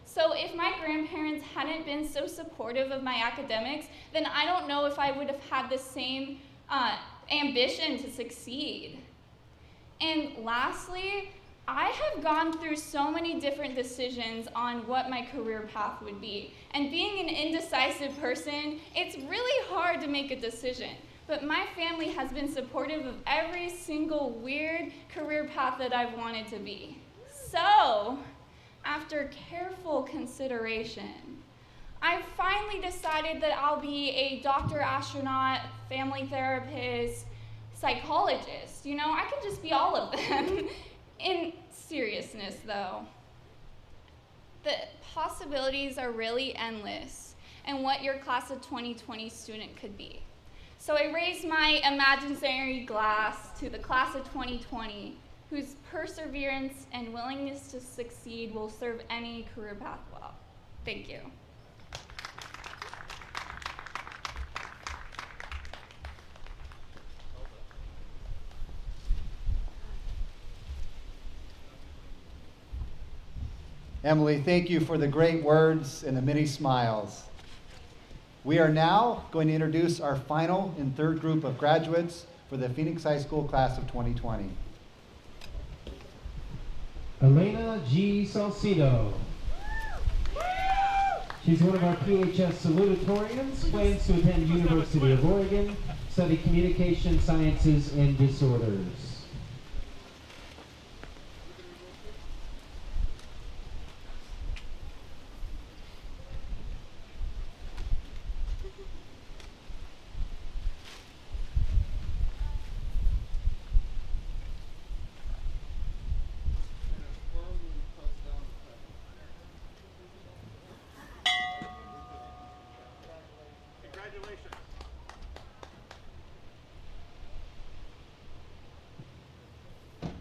So if my grandparents hadn't been so supportive of my academics, then I don't know if I would have had the same ambition to succeed. And lastly, I have gone through so many different decisions on what my career path would be. And being an indecisive person, it's really hard to make a decision. But my family has been supportive of every single weird career path that I've wanted to be. So, after careful consideration, I finally decided that I'll be a doctor, astronaut, family therapist, psychologist. You know, I could just be all of them. In seriousness, though, the possibilities are really endless and what your class of 2020 student could be. So I raised my imaginary glass to the class of 2020, whose perseverance and willingness to succeed will serve any career path well. Thank you. Emily, thank you for the great words and the many smiles. We are now going to introduce our final and third group of graduates for the Phoenix High School class of 2020. Elena G. Salcido. She's one of our PHS salutatorians, plans to attend University of Oregon, study communication sciences and disorders.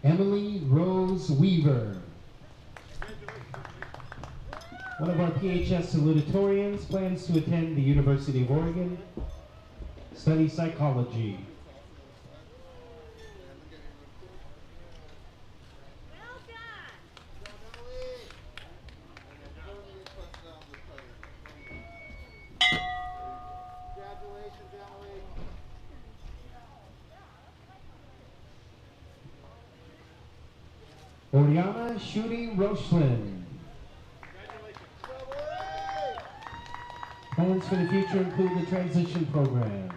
Emily Rose Weaver. One of our PHS salutatorians, plans to attend the University of Oregon, study psychology. Oriana Shooty Rochlin. Plans for the future include the transition program.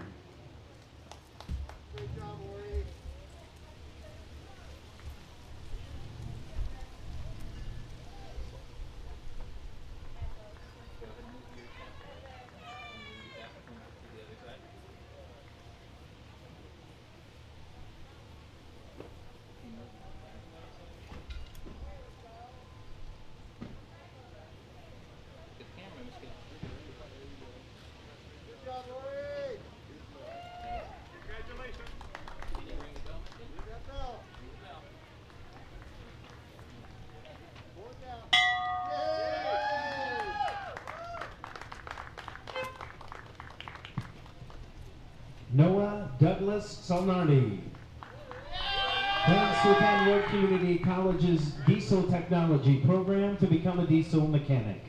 Good job, Lori. Douglas Salnardi. Plans to attend Road Community College's Diesel Technology program to become a diesel mechanic.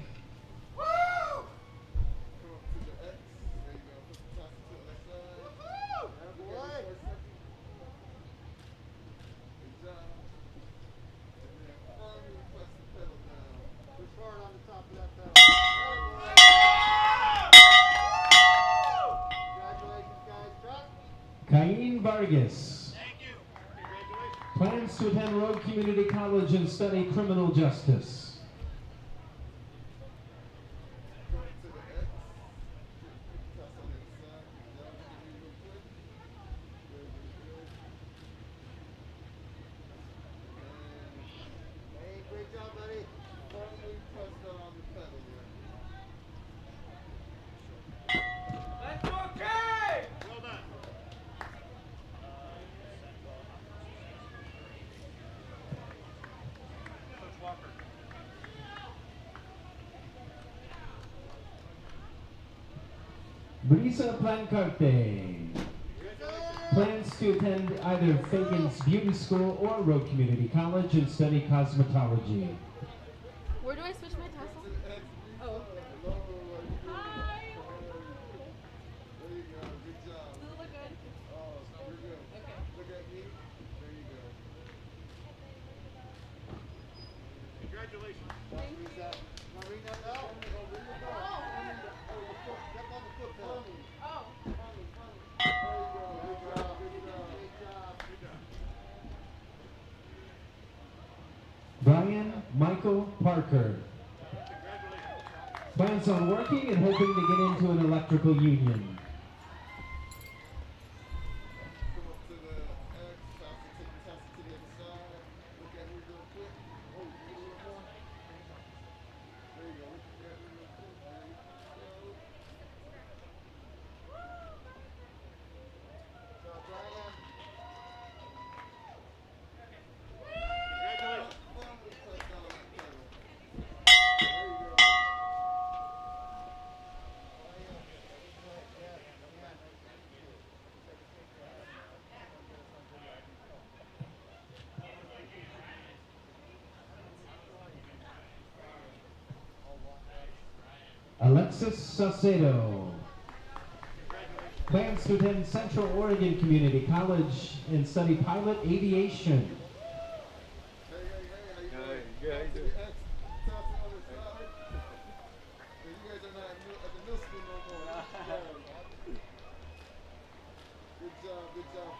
Cain Vargas. Plans to attend Road Community College and study criminal justice. Hey, great job, buddy. Firmly pressed down on the pedal there. That's okay! Well done. Coach Walker. Brisa Plancarte. Plans to attend either Fagan's Beauty School or Road Community College and study cosmetology. Where do I switch my tassel? Oh. Hi. There you go. Good job. Does it look good? Oh, you're good. Okay. Look at me. There you go. Congratulations. Thank you. Want to ring that bell? Ring the bell. Oh, the foot. Step on the foot pedal. Oh. There you go. Good job. Good job. Good job. Brian Michael Parker. Congratulations. Plans on working and hoping to get into an electrical union. Come up to the X. Tap to take the tassel to the other side. Look at me real quick. Oh, you need a little more? There you go. Look at me real quick. There you go. Good job, Brian. Congratulations. Firmly pressed down on the pedal. There you go. Alexis Saucedo. Plans to attend Central Oregon Community College and study pilot aviation. Hey, how you doing? To the X, tap the other side. Hey, you guys are not at the middle school no more. Good job, good job.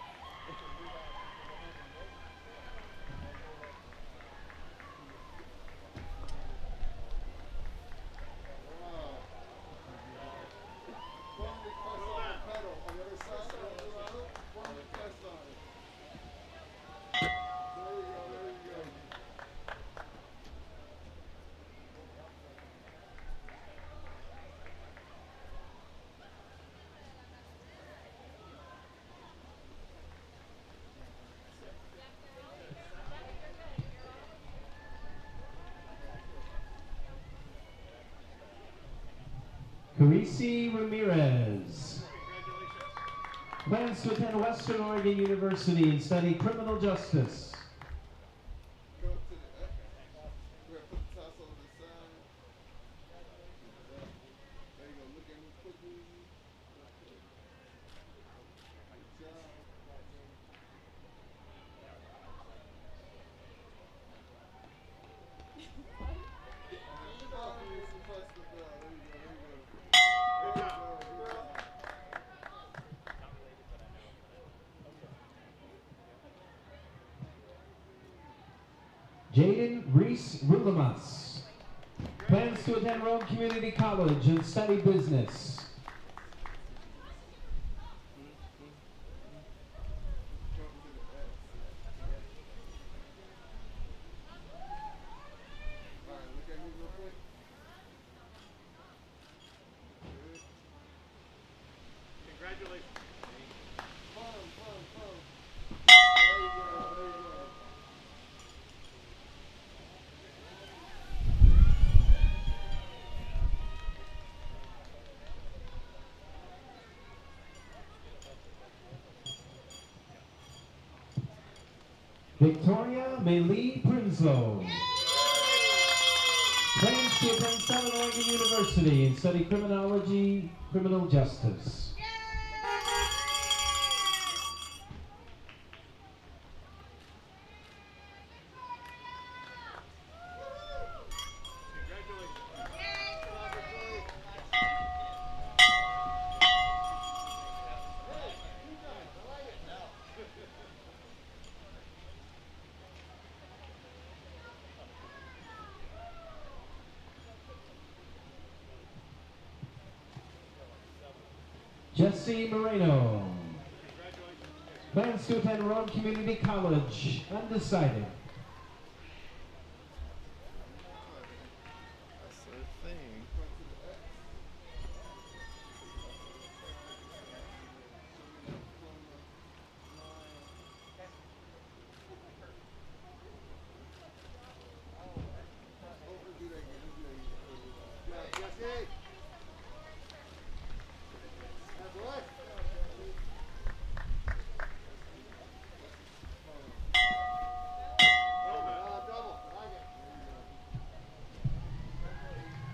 Wow. Firmly press on the pedal. On the other side, firmly press on it. There you go, there you go. Carisi Ramirez. Plans to attend Western Oregon University and study criminal justice. Go up to the X. We're gonna put the tassel on the side. There you go. Look at me quickly. Good job. Jaden Reese Rulemas. Plans to attend Rome Community College and study business. Alright, look at me real quick. Good. Congratulations. Firm. There you go, there you go. Victoria Maylee Prinslow. Plans to attend Southern Oregon University and study criminology, criminal justice. Jesse Moreno. Plans to attend Rome Community College, undecided. That's their thing.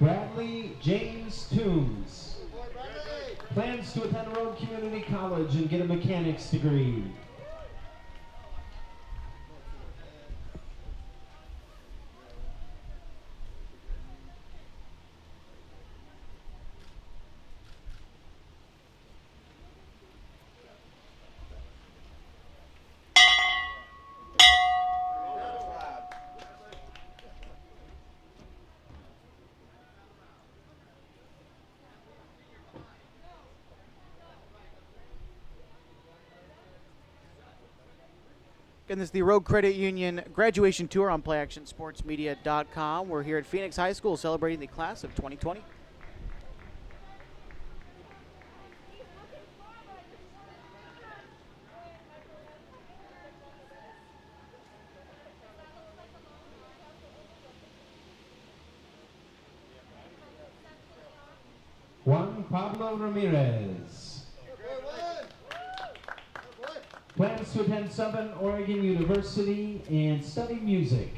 Bradley James Toombs. Plans to attend Rome Community College and get a mechanics degree. Again, this is the Rogue Credit Union graduation tour on PlayActionSportsMedia.com. We're here at Phoenix High School celebrating the class of 2020. Juan Pablo Ramirez. Plans to attend Southern Oregon University and study music.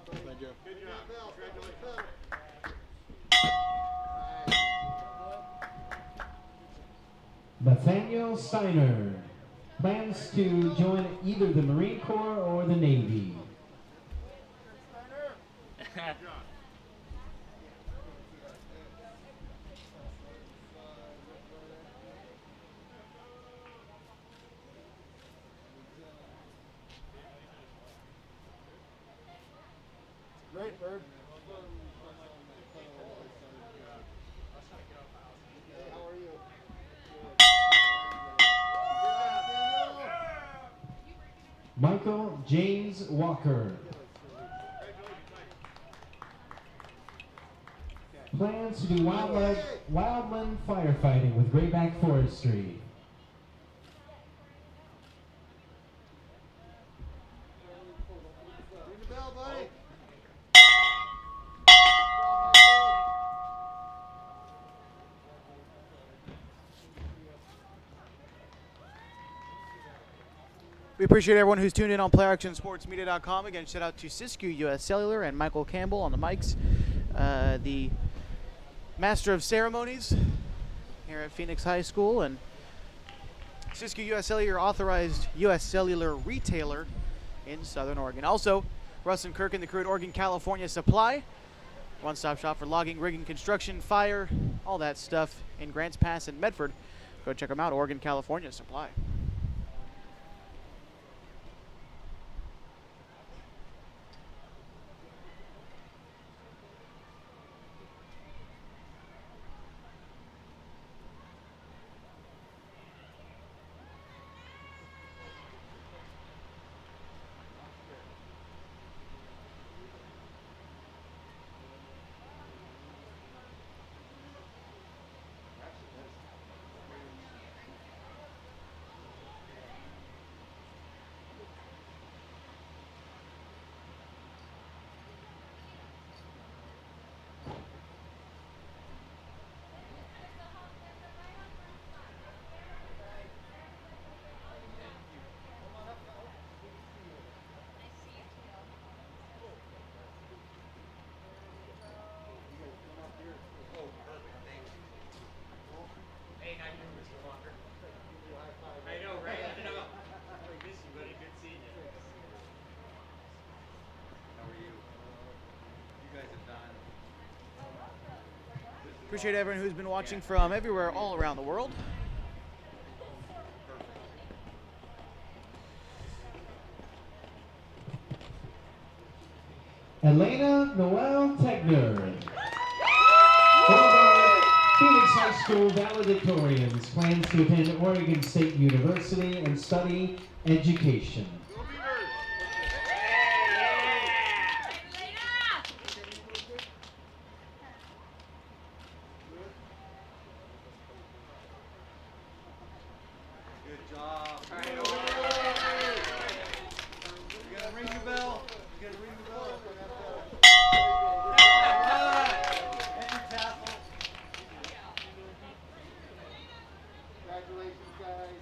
Thank you. Good job. Congratulations. Nathaniel Steiner. Plans to join either the Marine Corps or the Navy. Great, Bird. How are you? Michael James Walker. Plans to do wildland firefighting with Grayback Forestry. Ring the bell, buddy. We appreciate everyone who's tuned in on PlayActionSportsMedia.com. Again, shout out to Siskiyou US Cellular and Michael Campbell on the mics, the Master of Ceremonies here at Phoenix High School, and Siskiyou US Cellular, authorized US Cellular retailer in Southern Oregon. Also, Russ and Kirk and the crew at Oregon California Supply, one-stop shop for logging, rigging, construction, fire, all that stuff in Grants Pass and Medford. Go check them out, Oregon California Supply. Appreciate everyone who's been watching from everywhere all around the world. Elena Noel Tegner. Phoenix High School valedictorians plans to attend Oregon State University and study education. Good job. You gotta ring the bell. You gotta ring the bell. Congratulations, guys.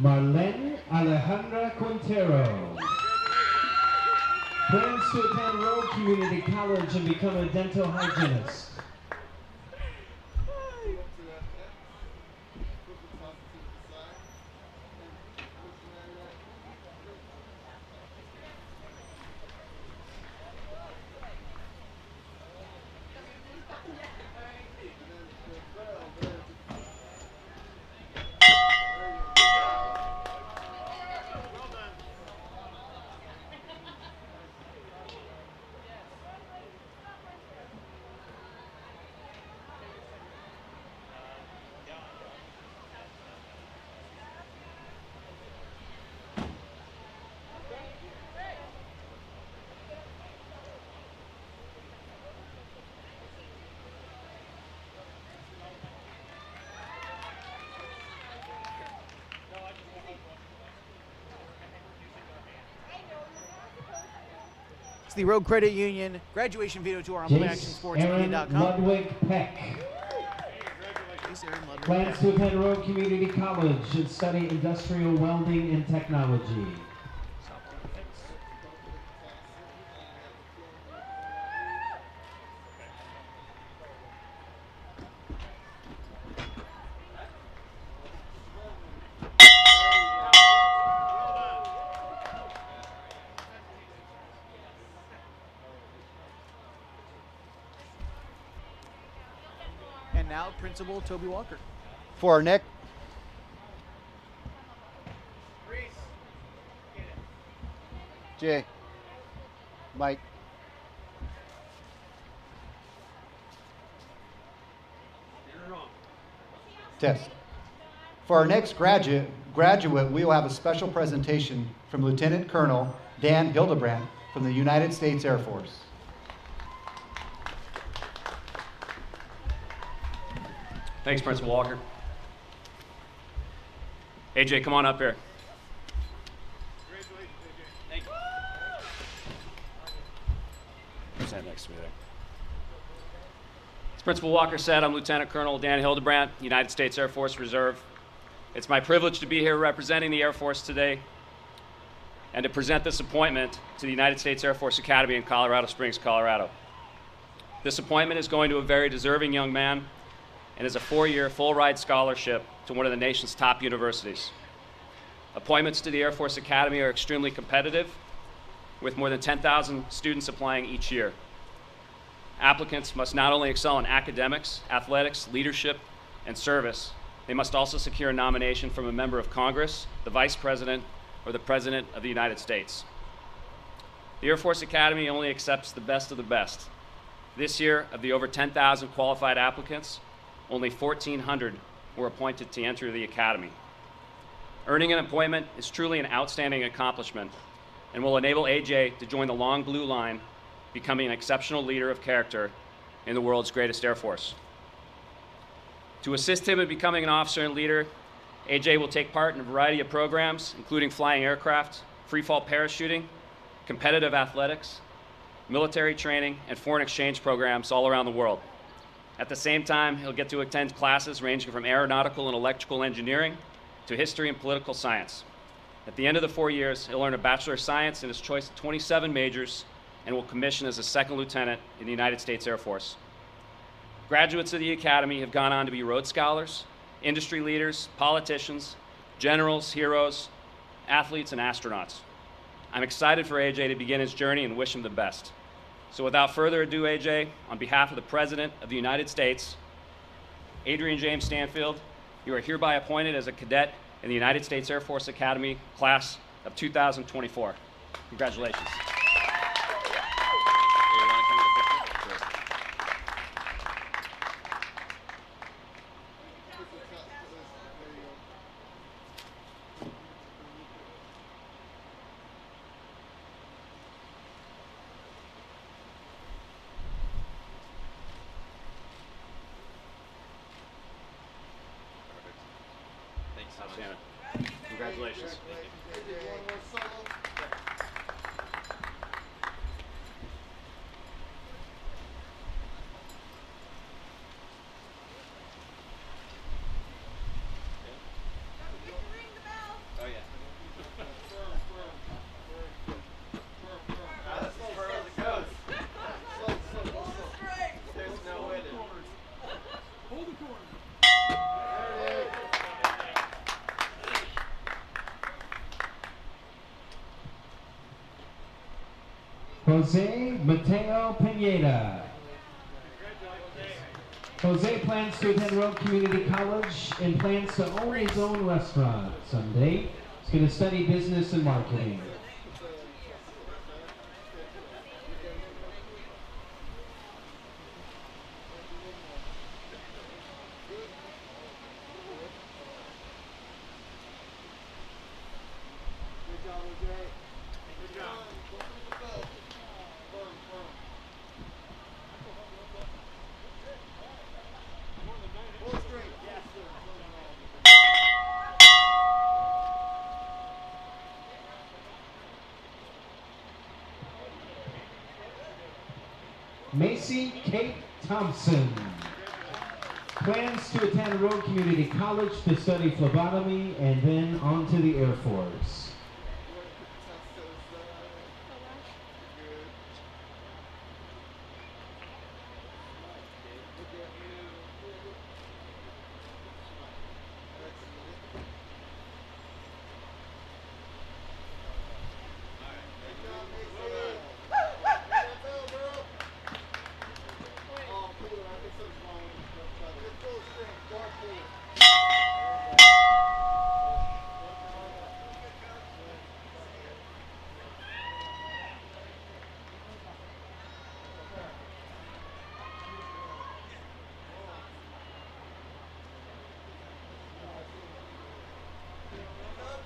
Marlene Alejandra Quintero plans to attend Rogue Community College and become a dental hygienist. It's the Rogue Credit Union graduation video tour on Aaron playactionsportsmedia.com. Ludwig Peck plans to attend Rogue Community College and study industrial welding and technology. And now, Principal Toby Walker. For our next. Jay. Mike. Test. For our next graduate, we will have a special presentation from Lieutenant Colonel Dan Hildebrandt from the United States Air Force. Thanks, Principal Walker. AJ, come on up here. Thank you. Stand next to me there. As Principal Walker said, I'm Lieutenant Colonel Dan Hildebrandt, United States Air Force Reserve. It's my privilege to be here representing the Air Force today and to present this appointment to the United States Air Force Academy in Colorado Springs, Colorado. This appointment is going to a very deserving young man and is a 4-year full-ride scholarship to one of the nation's top universities. Appointments to the Air Force Academy are extremely competitive, with more than 10,000 students applying each year. Applicants must not only excel in academics, athletics, leadership, and service, they must also secure a nomination from a member of Congress, the Vice President, or the President of the United States. The Air Force Academy only accepts the best of the best. This year, of the over 10,000 qualified applicants, only 1,400 were appointed to enter the Academy. Earning an appointment is truly an outstanding accomplishment and will enable AJ to join the long blue line becoming an exceptional leader of character in the world's greatest Air Force. To assist him in becoming an officer and leader, AJ will take part in a variety of programs, including flying aircraft, freefall parachuting, competitive athletics, military training, and foreign exchange programs all around the world. At the same time, he'll get to attend classes ranging from aeronautical and electrical engineering to history and political science. At the end of the 4 years, he'll earn a Bachelor of Science in his choice of 27 majors and will commission as a second lieutenant in the United States Air Force. Graduates of the Academy have gone on to be Rhodes Scholars, industry leaders, politicians, generals, heroes, athletes, and astronauts. I'm excited for AJ to begin his journey and wish him the best. So without further ado, AJ, on behalf of the President of the United States, Adrian James Stanfield, you are hereby appointed as a cadet in the United States Air Force Academy class of 2024. Congratulations. Congratulations. Oh, yeah. That's as far as it goes. There's no way to... Hold the corner. Jose Mateo Pineda. Jose plans to attend Rogue Community College and plans to own his own restaurant someday. He's going to study business and marketing. Macy Kate Thompson plans to attend Rogue Community College to study phlebotomy and then on to the Air Force.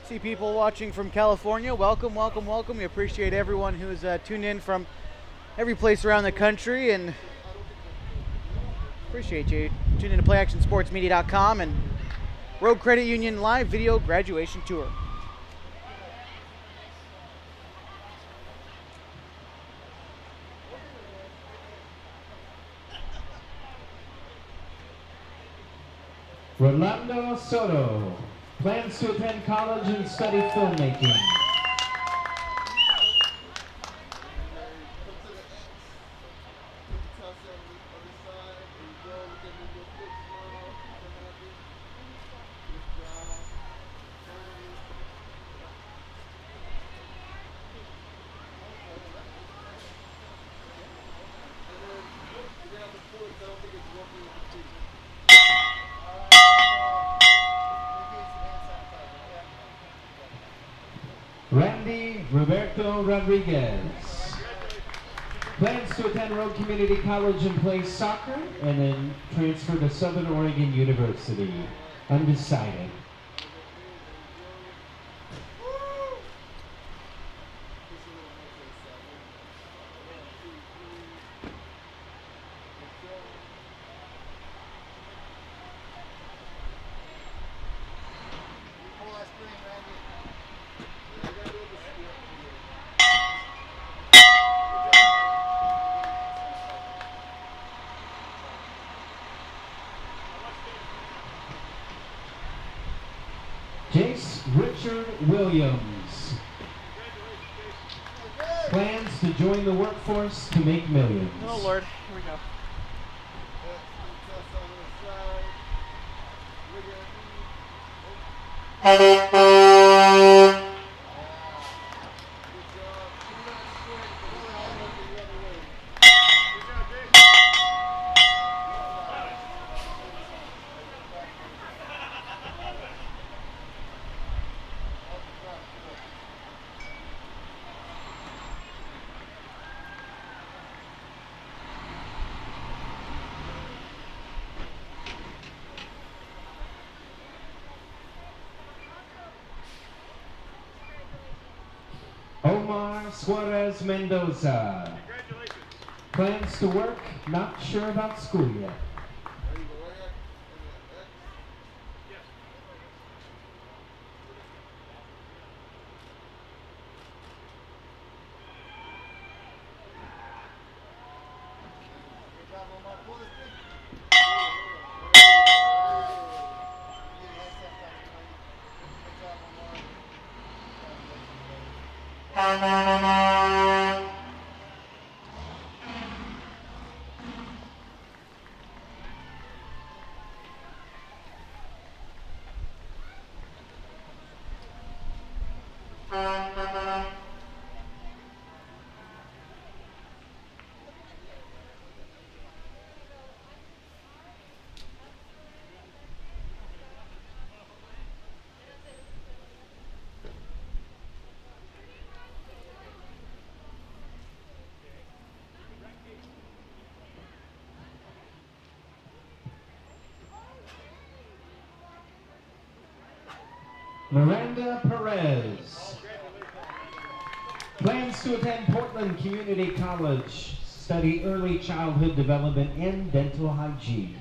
See people watching from California. Welcome, welcome, welcome. We appreciate everyone who's tuned in from every place around the country, and appreciate you tuning in to PlayActionSportsMedia.com and Rogue Credit Union Live Video Graduation Tour. Rolando Soto plans to attend college and study filmmaking. Randy Roberto Rodriguez plans to attend Rogue Community College and play soccer and then transfer to Southern Oregon University. Undecided. Jace Richard Williams. Plans to join the workforce to make millions. Oh Lord, here we go. Omar Suarez Mendoza. Plans to work, not sure about school yet. Miranda Perez. Plans to attend Portland Community College, study early childhood development and dental hygiene.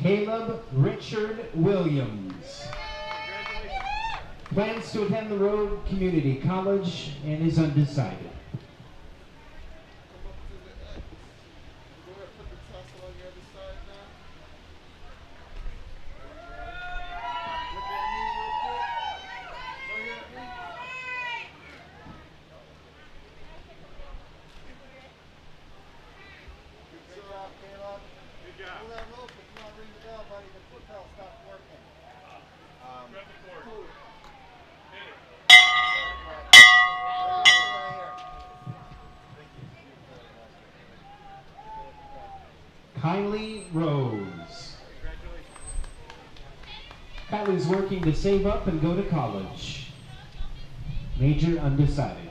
Caleb Richard Williams. Plans to attend the Road Community College and is undecided. Kylie Rose. Kylie's working to save up and go to college. Major undecided.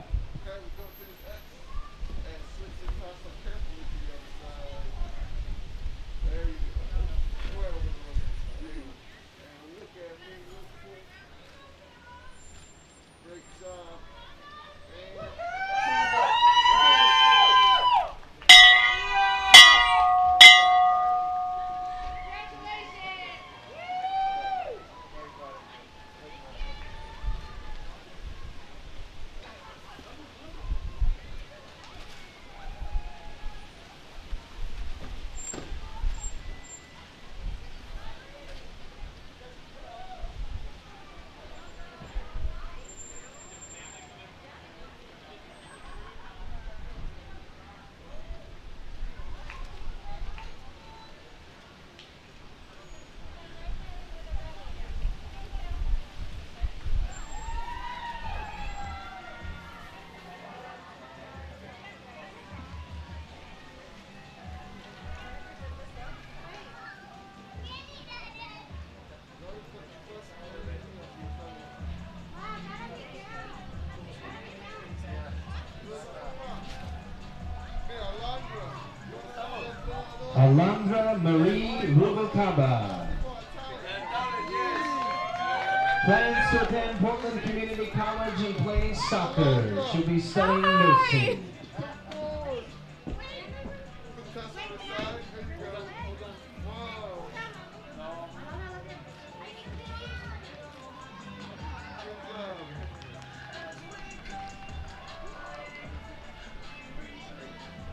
Alondra Marie Rubalcaba. Plans to attend Portland Community College and play soccer. She'll be studying nursing.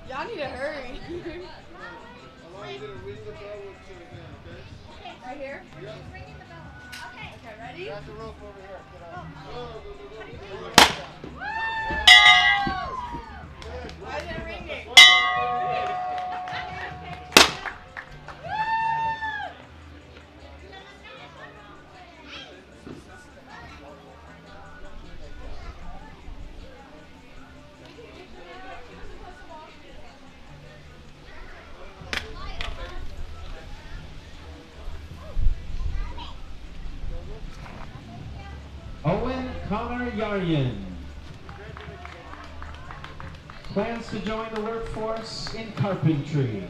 Y'all need to hurry. Right here? Yep. Okay, ready? Got the rope over here. Why is it ringing? Owen Connor Yaryan. Plans to join the workforce in carpentry.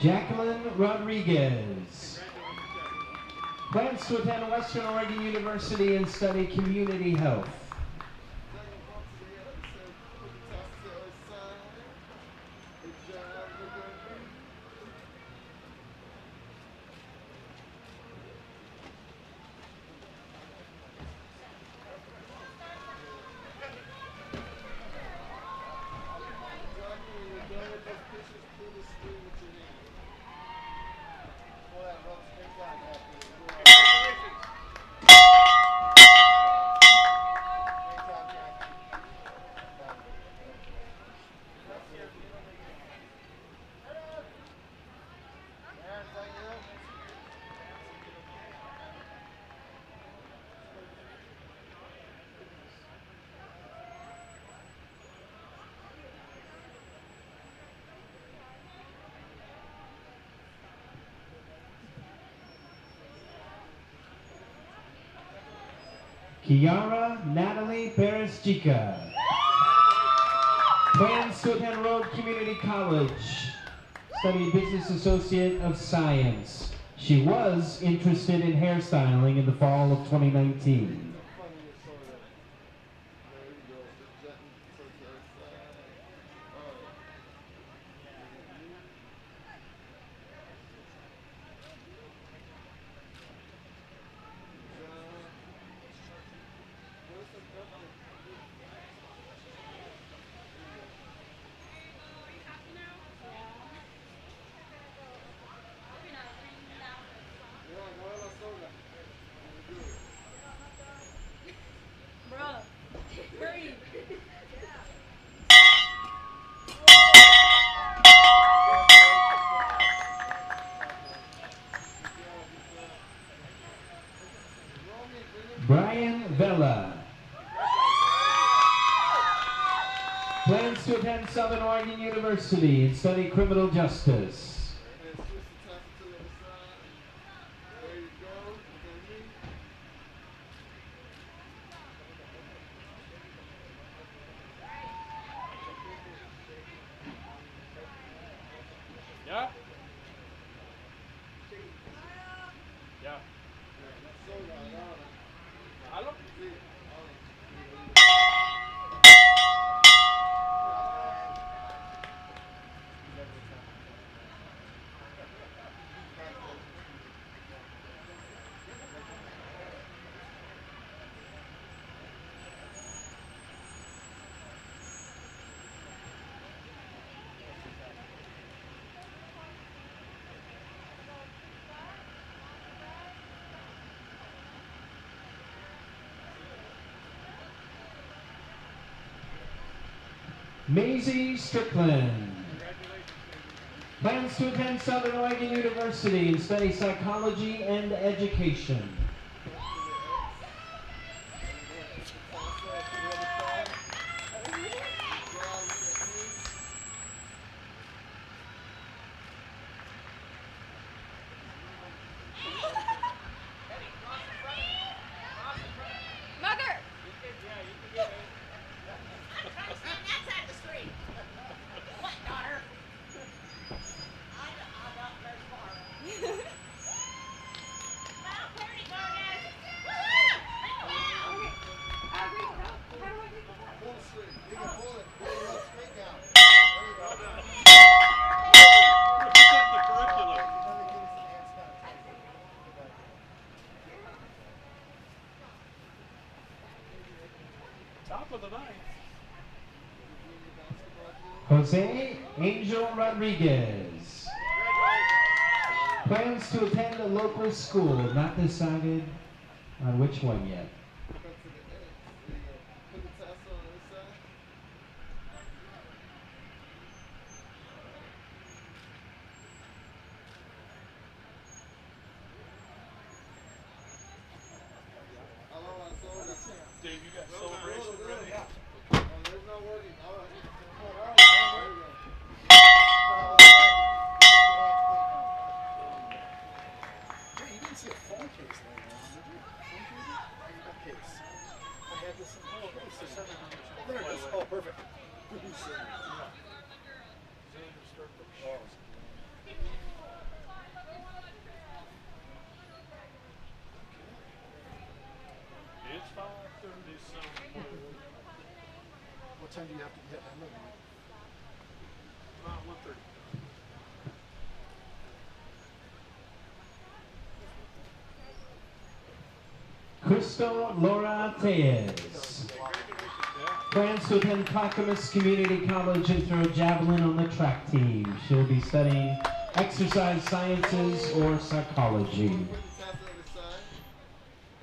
Jacqueline Rodriguez. Plans to attend Western Oregon University and study community health. Kiara Natalie Pereschica. Plans to attend Road Community College. Study Business Associate of Science. She was interested in hairstyling in the fall of 2019. Brian Vela. Plans to attend Southern Oregon University and study criminal justice. Yeah? Yeah. Hello? Maisie Strickland. Plans to attend Southern Oregon University and study psychology and education. Mother! What, daughter? Top of the ninth. Jose Angel Rodriguez. Plans to attend a local school, not decided on which one yet. Dave, you got celebration ready? There's no wording. All right. Hey, you didn't see a phone case laying around, did you? Phone case? What case? I had this in oh, there it is. Oh, perfect. It's 5:30 somewhere. What time do you have to get? I love you. About 1:30. Crystal Laura Tellez. Plans to attend Clackamas Community College and throw javelin on the track team. She'll be studying exercise sciences or psychology. And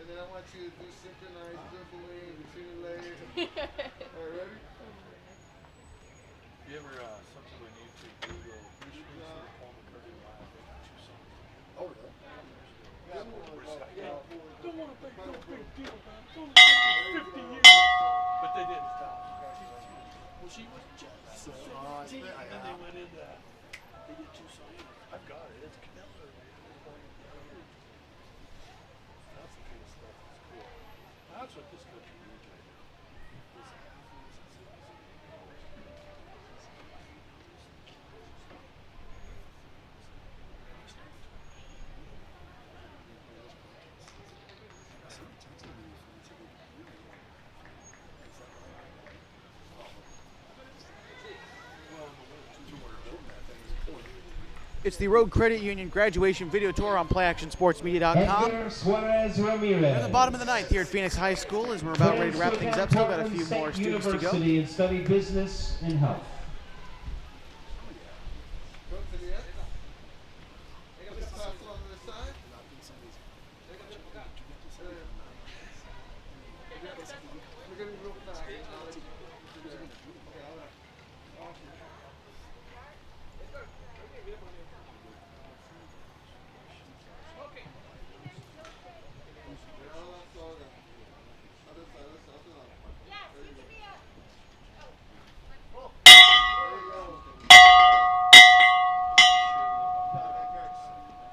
then I want you to do synchronized dribbling between the legs. All right, ready? You ever something on YouTube Google Paul McCartney live two songs? Oh, yeah. Don't want to make no big deal about it. It's only 50 years. But they didn't stop. Well, she was just 15, and they went into that. They did two songs. I've got it. It's Canelo. That's the kind of stuff that's cool. That's what this country needs right now. This It's the Rogue Credit Union graduation video tour on PlayActionSportsMedia.com. Edgar Suarez Ramirez. We're in the bottom of the ninth here at Phoenix High School as we're about ready to wrap things up. Still got a few more students to go. University and study business and health. Go to the end. Take a pass on the side. We're going to be real fast.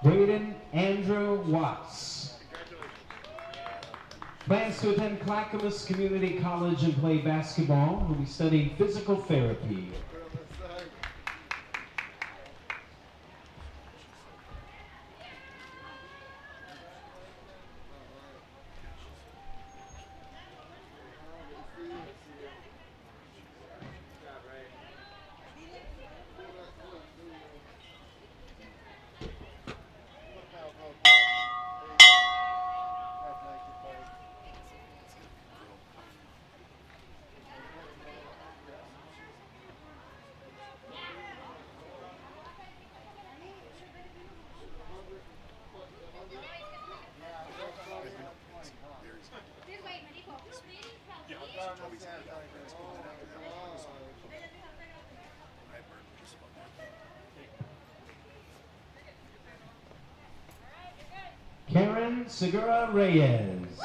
Braden Andrew Watts. Plans to attend Clackamas Community College and play basketball. He'll be studying physical therapy. Karen Segura Reyes.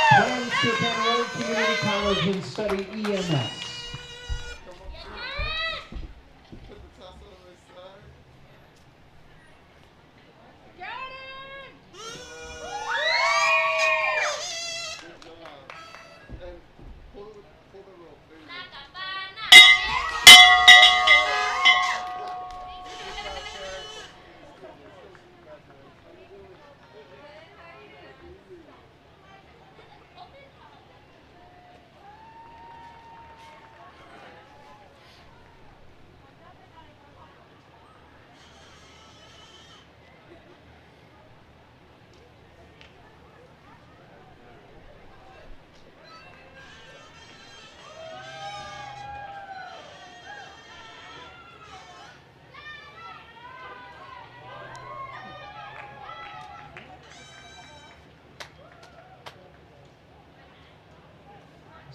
Plans to attend Road Community College and study EMS.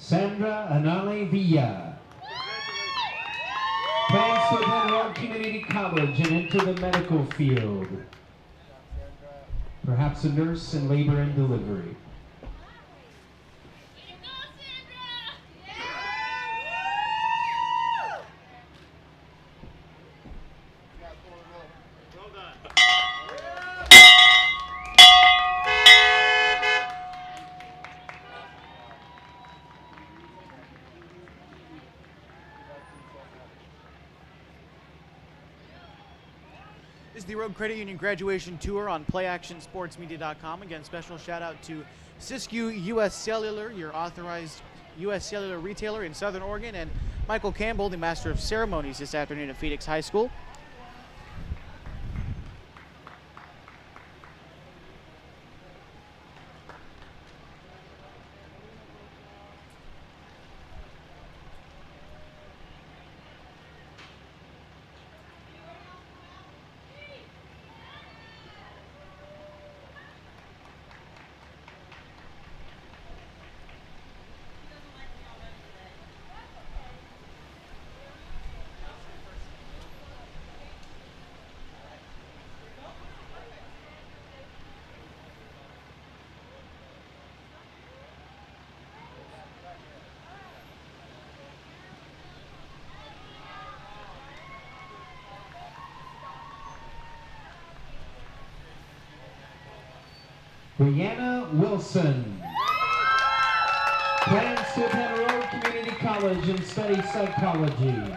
Sandra Anale Villa. Plans to attend Road Community College and enter the medical field. Perhaps a nurse in labor and delivery. This is the Rogue Credit Union graduation tour on playactionsportsmedia.com. Again, special shout out to Siskiyou US Cellular, your authorized US Cellular retailer in Southern Oregon, and Michael Campbell, the Master of Ceremonies this afternoon at Phoenix High School. Brianna Wilson. Plans to attend Road Community College and study psychology.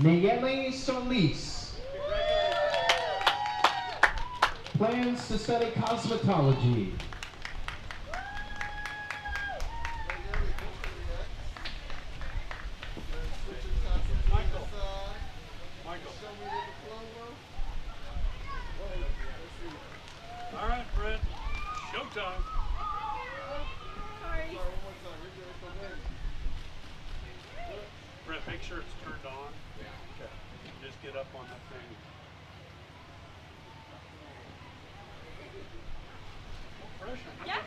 Nayeli Solis. Plans to study cosmetology. All right, Brett. Showtime. Brett, make sure it's turned on. Just get up on that thing. No pressure. Yeah.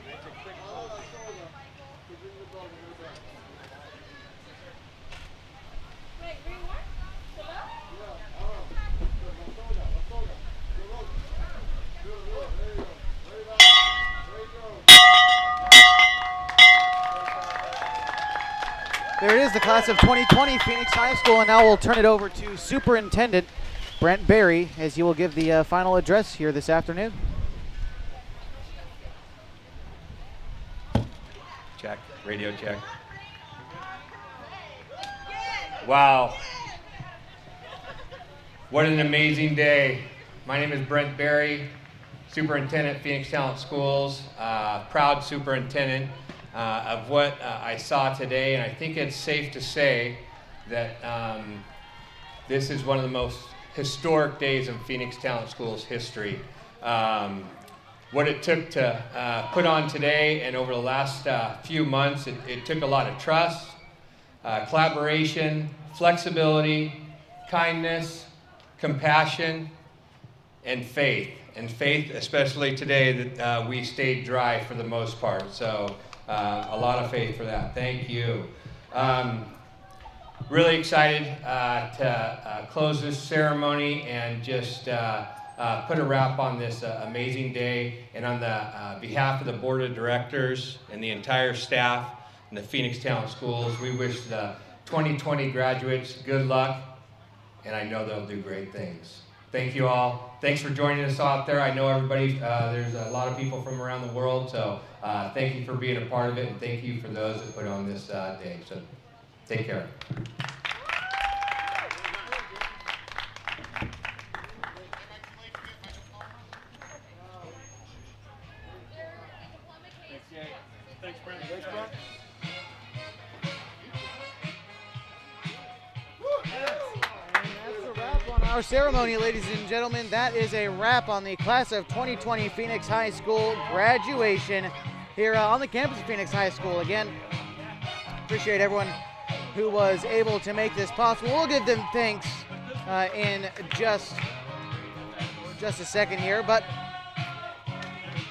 Wait, rewind? There it is, the class of 2020 Phoenix High School, and now we'll turn it over to Superintendent Brent Berry as he will give the final address here this afternoon. Check, radio check. Wow. What an amazing day. My name is Brent Berry, Superintendent, Phoenix Talent Schools, proud superintendent of what I saw today, and I think it's safe to say that this is one of the most historic days in Phoenix Talent Schools history. What it took to put on today and over the last few months, it took a lot of trust, collaboration, flexibility, kindness, compassion, and faith. And faith, especially today, that we stayed dry for the most part. So a lot of faith for that. Thank you. Really excited to close this ceremony and just put a wrap on this amazing day. And on the behalf of the Board of Directors and the entire staff and the Phoenix Talent Schools, we wish the 2020 graduates good luck, and I know they'll do great things. Thank you all. Thanks for joining us out there. I know everybody, there's a lot of people from around the world, so thank you for being a part of it, and thank you for those that put on this day. So take care. Thanks, Brent. Our ceremony, ladies and gentlemen, that is a wrap on the class of 2020 Phoenix High School graduation here on the campus of Phoenix High School. Again, appreciate everyone who was able to make this possible. We'll give them thanks in just a second here, but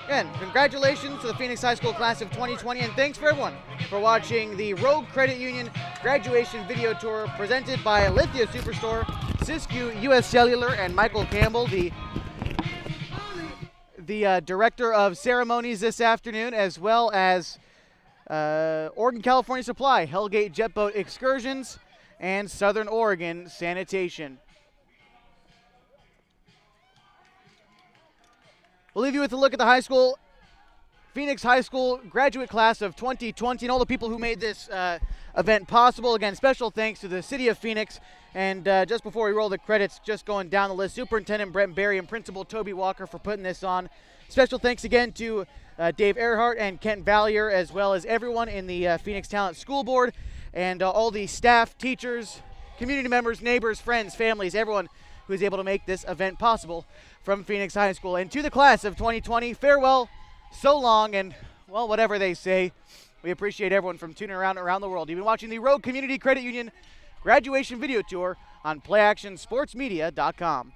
again, congratulations to the Phoenix High School class of 2020, and thanks for everyone for watching the Rogue Credit Union graduation video tour presented by Lithia Superstore, Siskiyou US Cellular, and Michael Campbell, the director of ceremonies this afternoon, as well as Oregon California Supply, Hellgate Jet Boat Excursions, and Southern Oregon Sanitation. We'll leave you with a look at the high school, Phoenix High School graduate class of 2020 and all the people who made this event possible. Again, special thanks to the City of Phoenix. And just before we roll the credits, just going down the list, Superintendent Brent Berry and Principal Toby Walker for putting this on. Special thanks again to Dave Earhart and Kent Valier, as well as everyone in the Phoenix Talent School Board and all the staff, teachers, community members, neighbors, friends, families, everyone who is able to make this event possible from Phoenix High School. And to the class of 2020, farewell, so long, and, well, whatever they say. We appreciate everyone from tuning around the world. You've been watching the Rogue Community Credit Union graduation video tour on PlayActionSportsMedia.com.